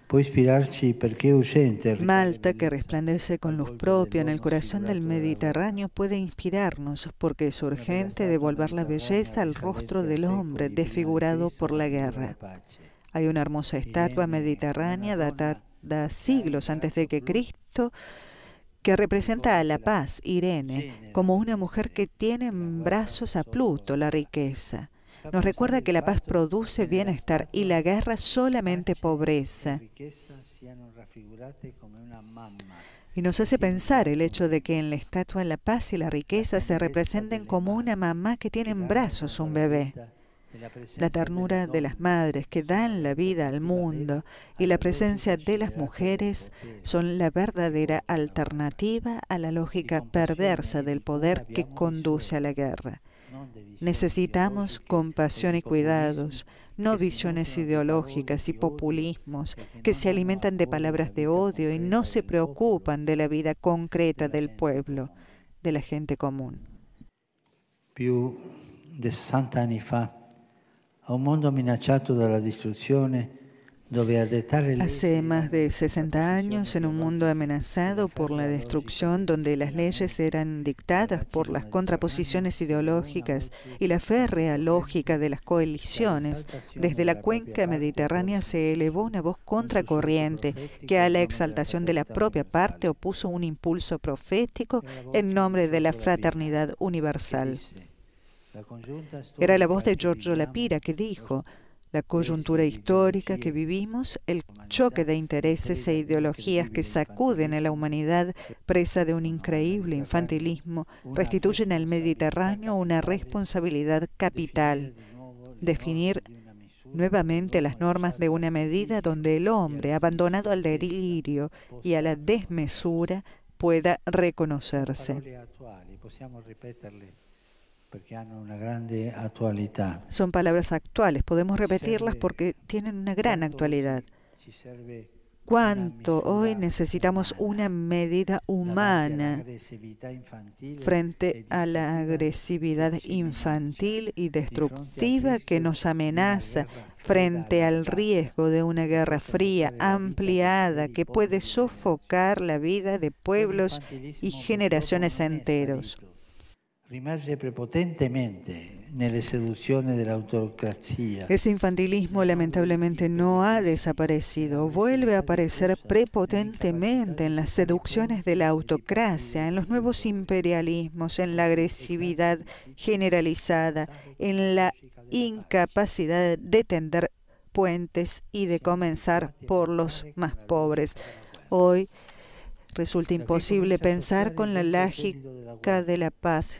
può ispirarci perché è urgente. Malta, que resplandece con luz propia en el corazón del Mediterráneo, puede inspirarnos porque es urgente devolver la belleza al rostro del hombre desfigurado por la guerra. Hay una hermosa estatua mediterránea datada siglos antes de que Cristo, que representa a la paz, Irene, como una mujer que tiene en brazos a Pluto, la riqueza. Nos recuerda que la paz produce bienestar y la guerra solamente pobreza. Y nos hace pensar el hecho de que en la estatua la paz y la riqueza se representen como una mamá que tiene en brazos un bebé. La ternura de las madres que dan la vida al mundo y la presencia de las mujeres son la verdadera alternativa a la lógica perversa del poder que conduce a la guerra. Necesitamos compasión y cuidados, no visiones ideológicas y populismos que se alimentan de palabras de odio y no se preocupan de la vida concreta del pueblo, de la gente común. Più di 60 anni fa, a un mondo minacciato dalla distruzione, Hace más de 60 años, en un mundo amenazado por la destrucción, donde las leyes eran dictadas por las contraposiciones ideológicas y la férrea lógica de las coaliciones, desde la cuenca mediterránea se elevó una voz contracorriente que a la exaltación de la propia parte opuso un impulso profético en nombre de la fraternidad universal. Era la voz de Giorgio La Pira que dijo: la coyuntura histórica que vivimos, el choque de intereses e ideologías que sacuden a la humanidad presa de un increíble infantilismo, restituyen al Mediterráneo una responsabilidad capital: definir nuevamente las normas de una medida donde el hombre, abandonado al delirio y a la desmesura, pueda reconocerse. Son palabras actuales, podemos repetirlas porque tienen una gran actualidad. ¿Cuánto hoy necesitamos una medida humana frente a la agresividad infantil y destructiva que nos amenaza, frente al riesgo de una guerra fría ampliada que puede sofocar la vida de pueblos y generaciones enteros? Rimerge prepotentemente nelle seduzioni dell'autocrazia. Ese infantilismo lamentablemente no ha desaparecido, vuelve a aparecer prepotentemente en las seducciones de la autocracia, en los nuevos imperialismos, en la agresividad generalizada, en la incapacidad de tender puentes y de comenzar por los más pobres. Hoy resulta imposible pensar con la lógica de la paz.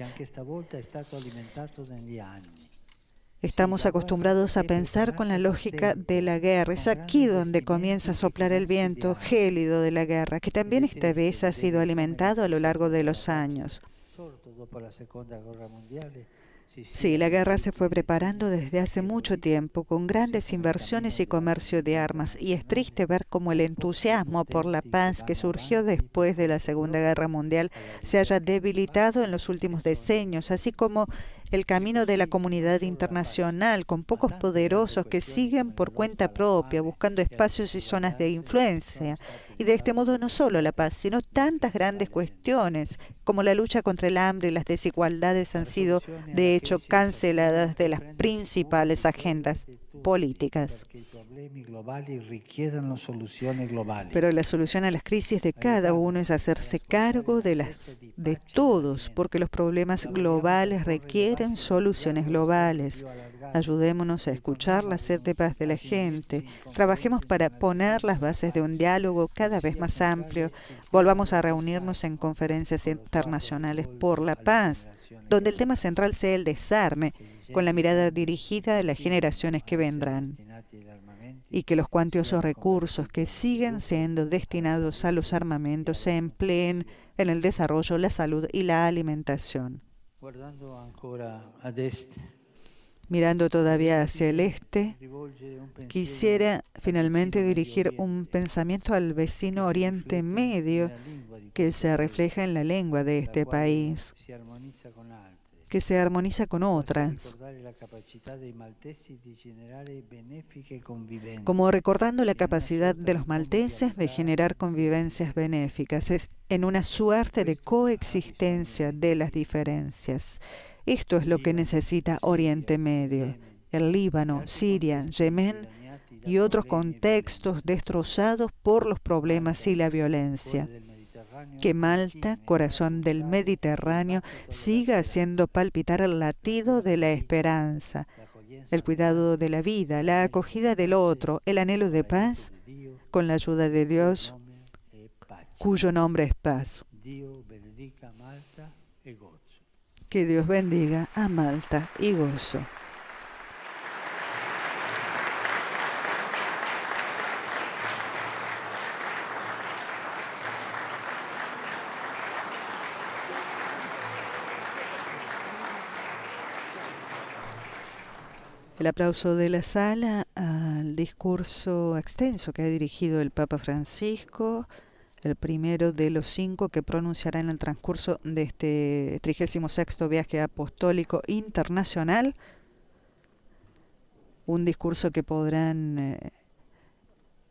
Estamos acostumbrados a pensar con la lógica de la guerra. Es aquí donde comienza a soplar el viento gélido de la guerra, que también esta vez ha sido alimentado a lo largo de los años. Sí, la guerra se fue preparando desde hace mucho tiempo, con grandes inversiones y comercio de armas, y es triste ver cómo el entusiasmo por la paz que surgió después de la Segunda Guerra Mundial se haya debilitado en los últimos decenios, así como el camino de la comunidad internacional, con pocos poderosos que siguen por cuenta propia, buscando espacios y zonas de influencia. Y de este modo no solo la paz, sino tantas grandes cuestiones como la lucha contra el hambre y las desigualdades han sido, de hecho, canceladas de las principales agendas políticas. Pero la solución a las crisis de cada uno es hacerse cargo de todos, porque los problemas globales requieren soluciones globales. Ayudémonos a escuchar la sed de paz de la gente. Trabajemos para poner las bases de un diálogo cada vez más amplio. Volvamos a reunirnos en conferencias internacionales por la paz, donde el tema central sea el desarme, con la mirada dirigida a las generaciones que vendrán, y que los cuantiosos recursos que siguen siendo destinados a los armamentos se empleen en el desarrollo, la salud y la alimentación. Mirando todavía hacia el este, quisiera finalmente dirigir un pensamiento al vecino Oriente Medio que se refleja en la lengua de este país, que se armoniza con otras, como recordando la capacidad de los malteses de generar convivencias benéficas, es en una suerte de coexistencia de las diferencias. Esto es lo que necesita Oriente Medio, el Líbano, Siria, Yemen y otros contextos destrozados por los problemas y la violencia. Que Malta, corazón del Mediterráneo, siga haciendo palpitar el latido de la esperanza, el cuidado de la vida, la acogida del otro, el anhelo de paz, con la ayuda de Dios, cuyo nombre es paz. Que Dios bendiga a Malta y gozo. El aplauso de la sala al discurso extenso que ha dirigido el Papa Francisco, el primero de los 5 que pronunciará en el transcurso de este 36º viaje apostólico internacional. Un discurso que podrán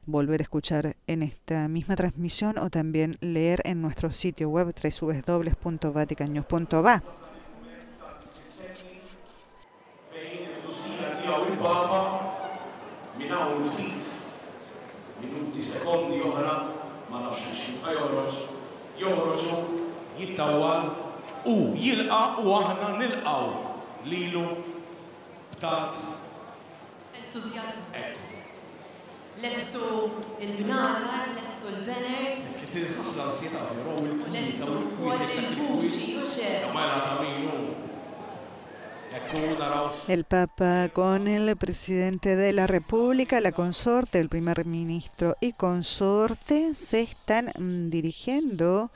volver a escuchar en esta misma transmisión o también leer en nuestro sitio web www.vaticannews.va. Minuti, sekondi oħra, ma nafx xinqa joħroġ, jittawwal u jilqa u aħna nilqaw lilu b'tant Entuzjazmu. Lestu il-binanar, lestu il-banners, Ħasla nsieta lestu wkoll il-vuċi u xer. El Papa con el presidente de la República, la consorte, el primer ministro y consorte se están dirigiendo,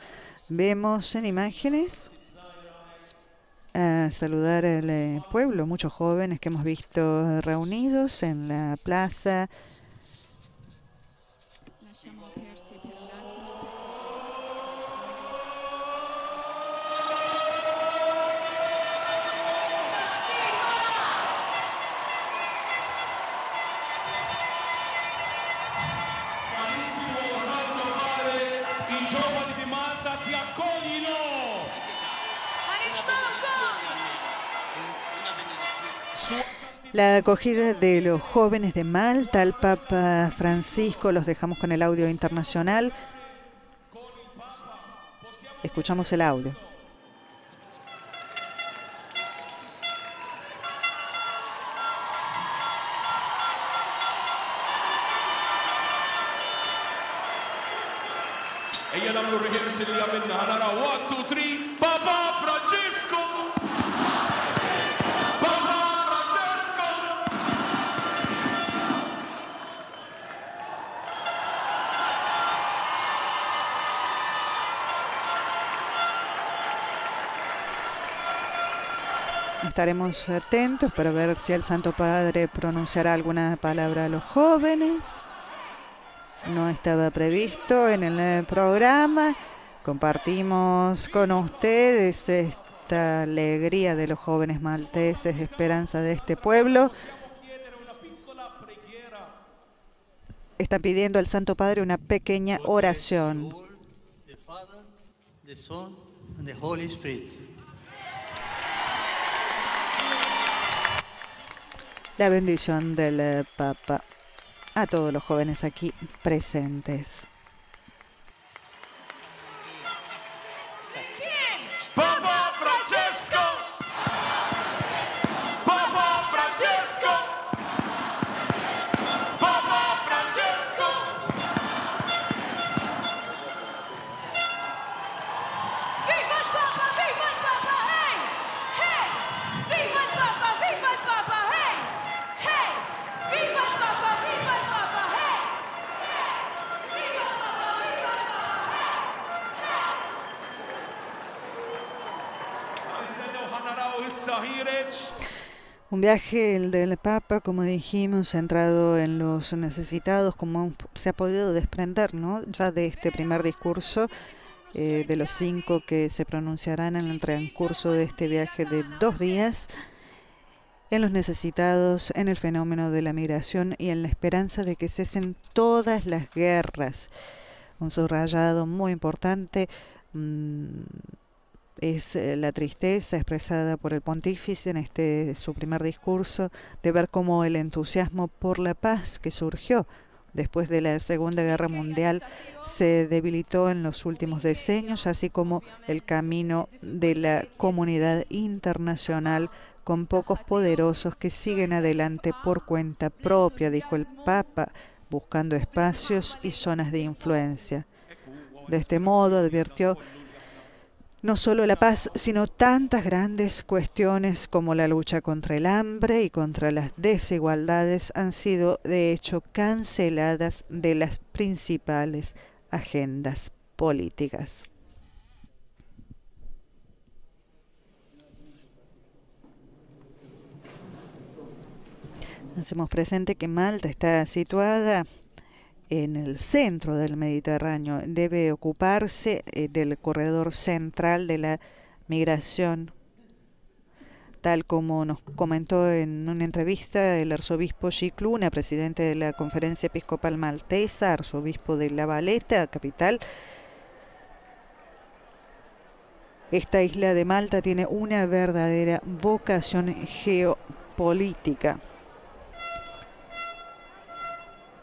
vemos en imágenes, a saludar al pueblo, muchos jóvenes que hemos visto reunidos en la plaza. La acogida de los jóvenes de Malta al Papa Francisco, los dejamos con el audio internacional. Escuchamos el audio. Ejja nagħmlu rehearsal li għamilna ħanara 1, 2, 3, Papa Francisco! Papa Francisco! Estaremos atentos para ver si el Santo Padre pronunciará alguna palabra a los jóvenes. No estaba previsto en el programa. Compartimos con ustedes esta alegría de los jóvenes malteses, esperanza de este pueblo. Está pidiendo al Santo Padre una pequeña oración. La bendición del Papa a todos los jóvenes aquí presentes. Papa Francesco! Papa Francesco! Papa Francesco! Viva el Papa, hey! Hey! Viva el Papa, hey! Hey! Viva el Papa, hey! Viva el Papa, hey! Un viaje, el del Papa, como dijimos, centrado en los necesitados, como se ha podido desprender, ¿no?, ya de este primer discurso, de los 5 que se pronunciarán en el transcurso de este viaje de 2 días, en los necesitados, en el fenómeno de la migración y en la esperanza de que cesen todas las guerras. Un subrayado muy importante es la tristeza expresada por el pontífice en su primer discurso, de ver cómo el entusiasmo por la paz que surgió después de la Segunda Guerra Mundial se debilitó en los últimos decenios, así como el camino de la comunidad internacional con pocos poderosos que siguen adelante por cuenta propia, dijo el Papa, buscando espacios y zonas de influencia. De este modo, advirtió, no solo la paz, sino tantas grandes cuestiones como la lucha contra el hambre y contra las desigualdades han sido, de hecho, canceladas de las principales agendas políticas. Hacemos presente que Malta está situada en el centro del Mediterráneo, debe ocuparse del corredor central de la migración. tal como nos comentó en una entrevista el arzobispo Scicluna, presidente de la Conferencia Episcopal Maltesa, arzobispo de La Valeta, capital. Esta isla de Malta tiene una verdadera vocación geopolítica.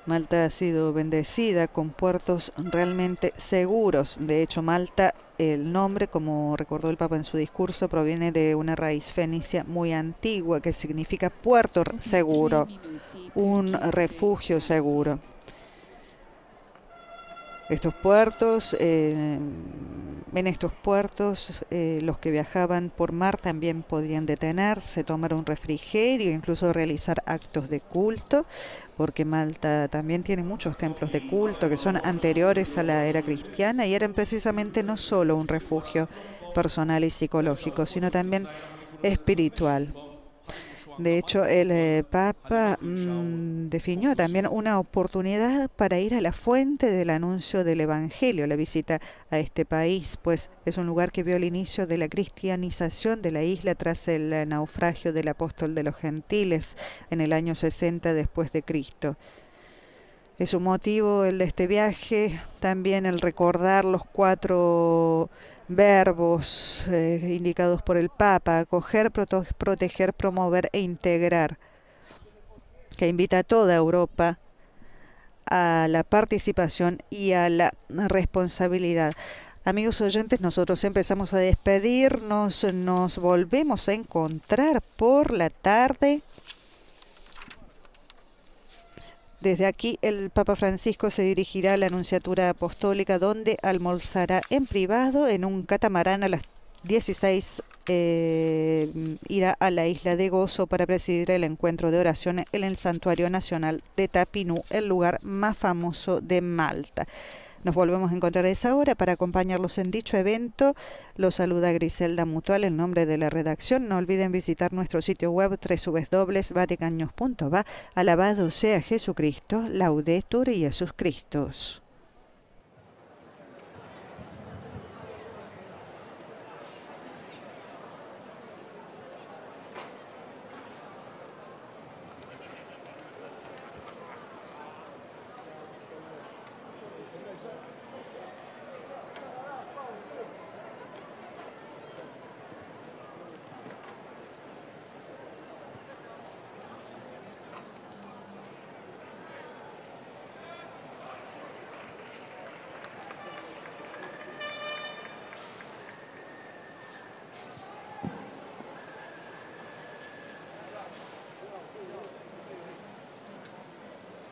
Malta ha sido bendecida con puertos realmente seguros. De hecho, Malta, el nombre, como recordó el Papa en su discurso, proviene de una raíz fenicia muy antigua que significa puerto seguro, un refugio seguro. Estos puertos, en estos puertos los que viajaban por mar también podían detenerse, tomar un refrigerio, incluso realizar actos de culto, porque Malta también tiene muchos templos de culto que son anteriores a la era cristiana y eran precisamente no solo un refugio personal y psicológico, sino también espiritual. De hecho, el Papa definió también una oportunidad para ir a la fuente del anuncio del Evangelio, la visita a este país, pues es un lugar que vio el inicio de la cristianización de la isla tras el naufragio del apóstol de los gentiles en el año 60 después de Cristo. Es un motivo el de este viaje, también el recordar los 4 verbos indicados por el Papa: acoger, proteger, promover e integrar, que invita a toda Europa a la participación y a la responsabilidad. Amigos oyentes, nosotros empezamos a despedirnos, nos volvemos a encontrar por la tarde. Desde aquí el Papa Francisco se dirigirá a la Nunciatura Apostólica, donde almorzará en privado en un catamarán. A las 16 irá a la Isla de Gozo para presidir el encuentro de oración en el Santuario Nacional de Tapinú, el lugar más famoso de Malta. Nos volvemos a encontrar a esa hora para acompañarlos en dicho evento. Los saluda Griselda Mutual en nombre de la redacción. No olviden visitar nuestro sitio web www.vaticannews.va. Alabado sea Jesucristo, Laudetur Jesus Christus.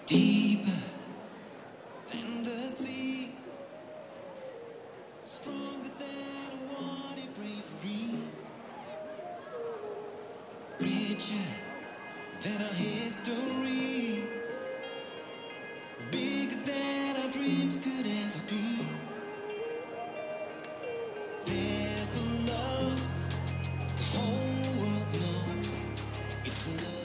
Deeper than the sea, stronger than a wanted bravery, richer than our history, bigger than our dreams could ever be. There's a love the whole world knows. It's a love.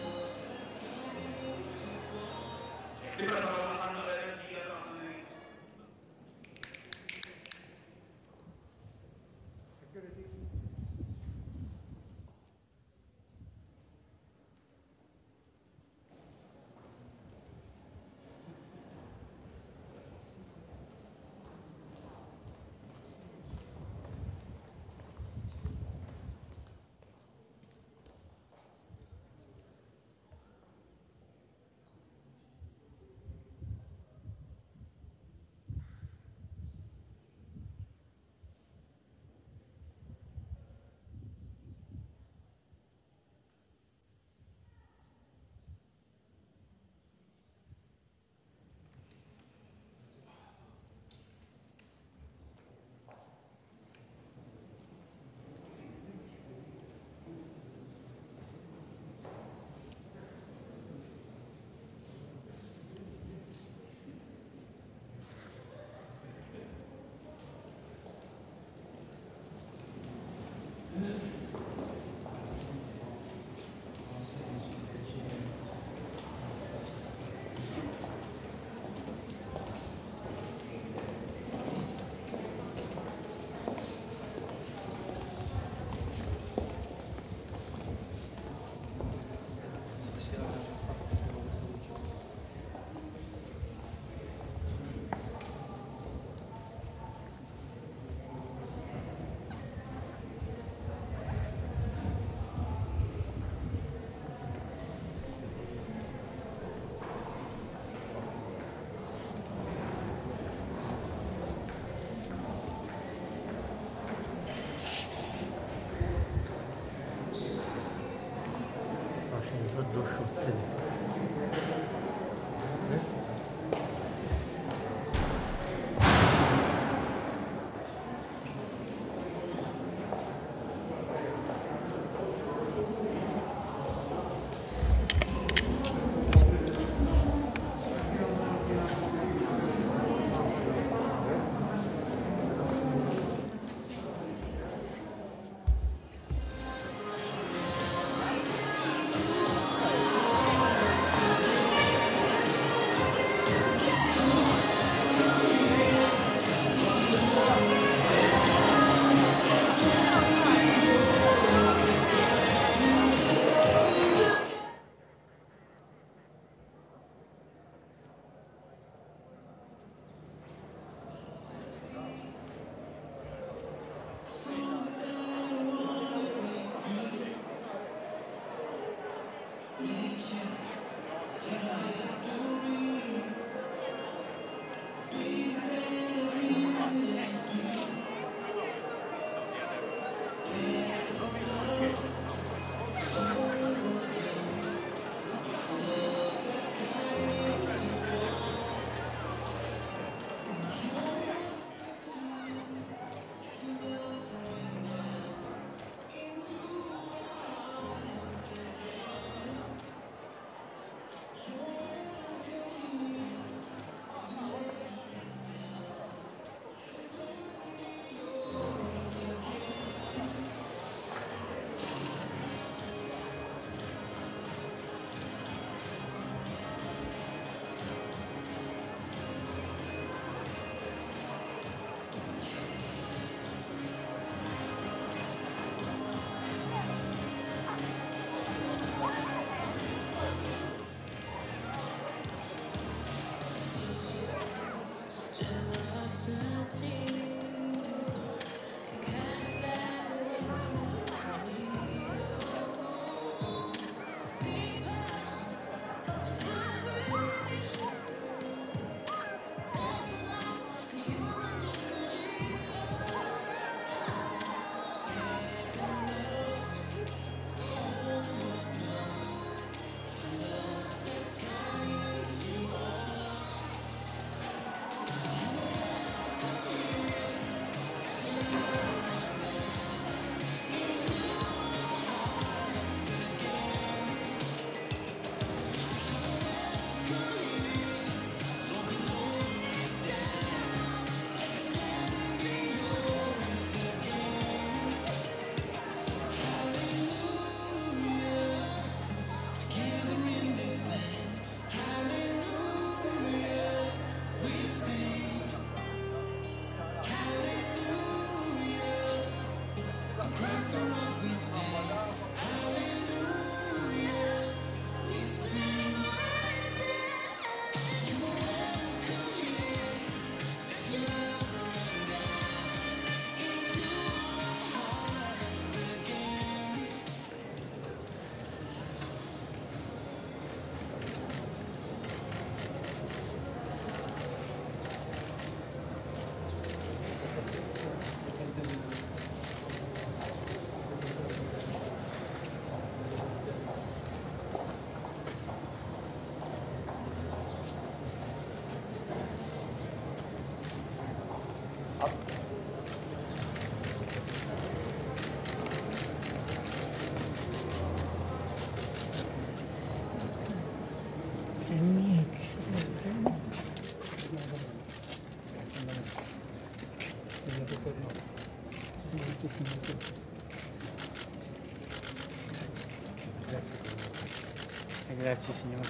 Grazie signora,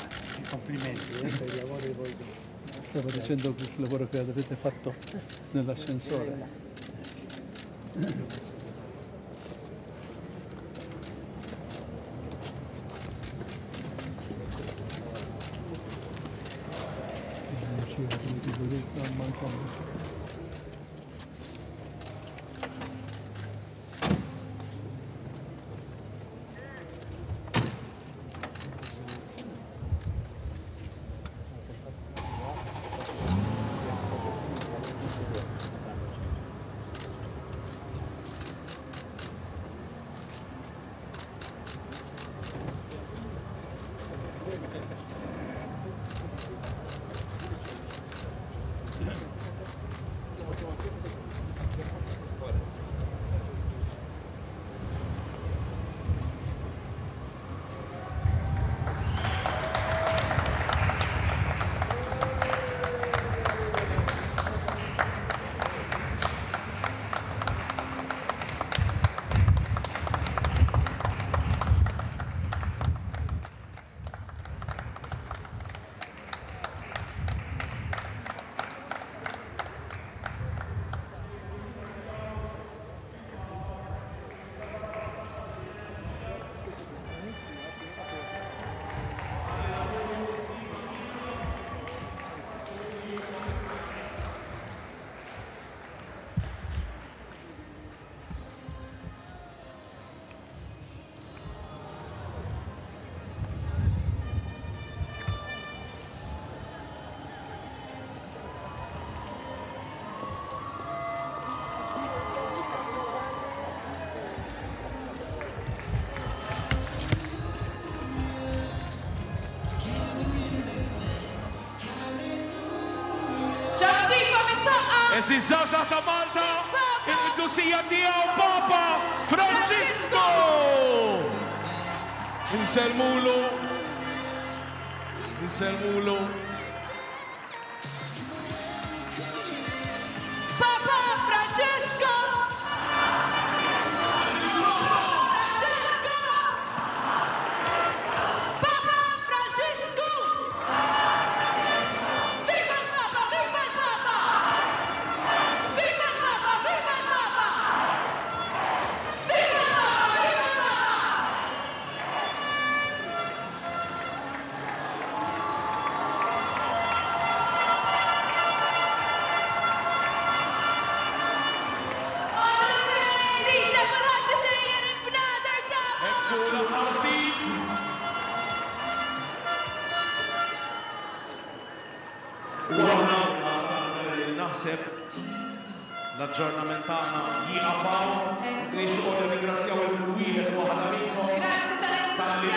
complimenti per il lavoro di voi. Stavo dicendo il lavoro che avete fatto nell'ascensore. Eżiż-żaza ta' Malta, il-mitusija tiegħu Papa Francisco! Inselmulu. Papa Francesco! Papa Francesco! Viva il Papa! Viva il Papa! Viva il Papa! Viva il Papa! Viva il Papa! Viva il Papa! Naħseb l-aġġornament tagħna jieqafaw biex ukoll ringrazzjaw il-kull wieħed waħda minnhom tal-li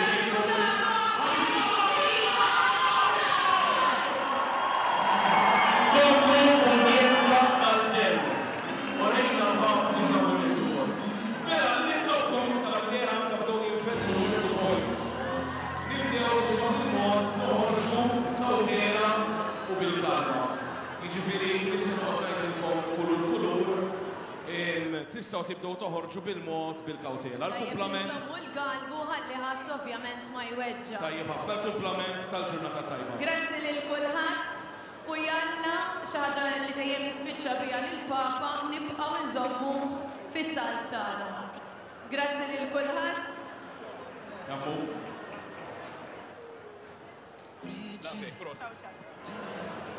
tistgħu tibdew toħorġu bil-mod bil-kawtela. L-kumplament. L-galbu ħalli ħadd ovvjament ma jweġġa. Tajjeb ħafna l-kumplament tal-ġurnata tajba. Grazzi lil kulħadd u jalla xi ħaġa li dejjem jispiċċa biha lill-Papa nibqgħu nżommu fit-talb tagħna. Grazzi lil kulħadd. La, prosit.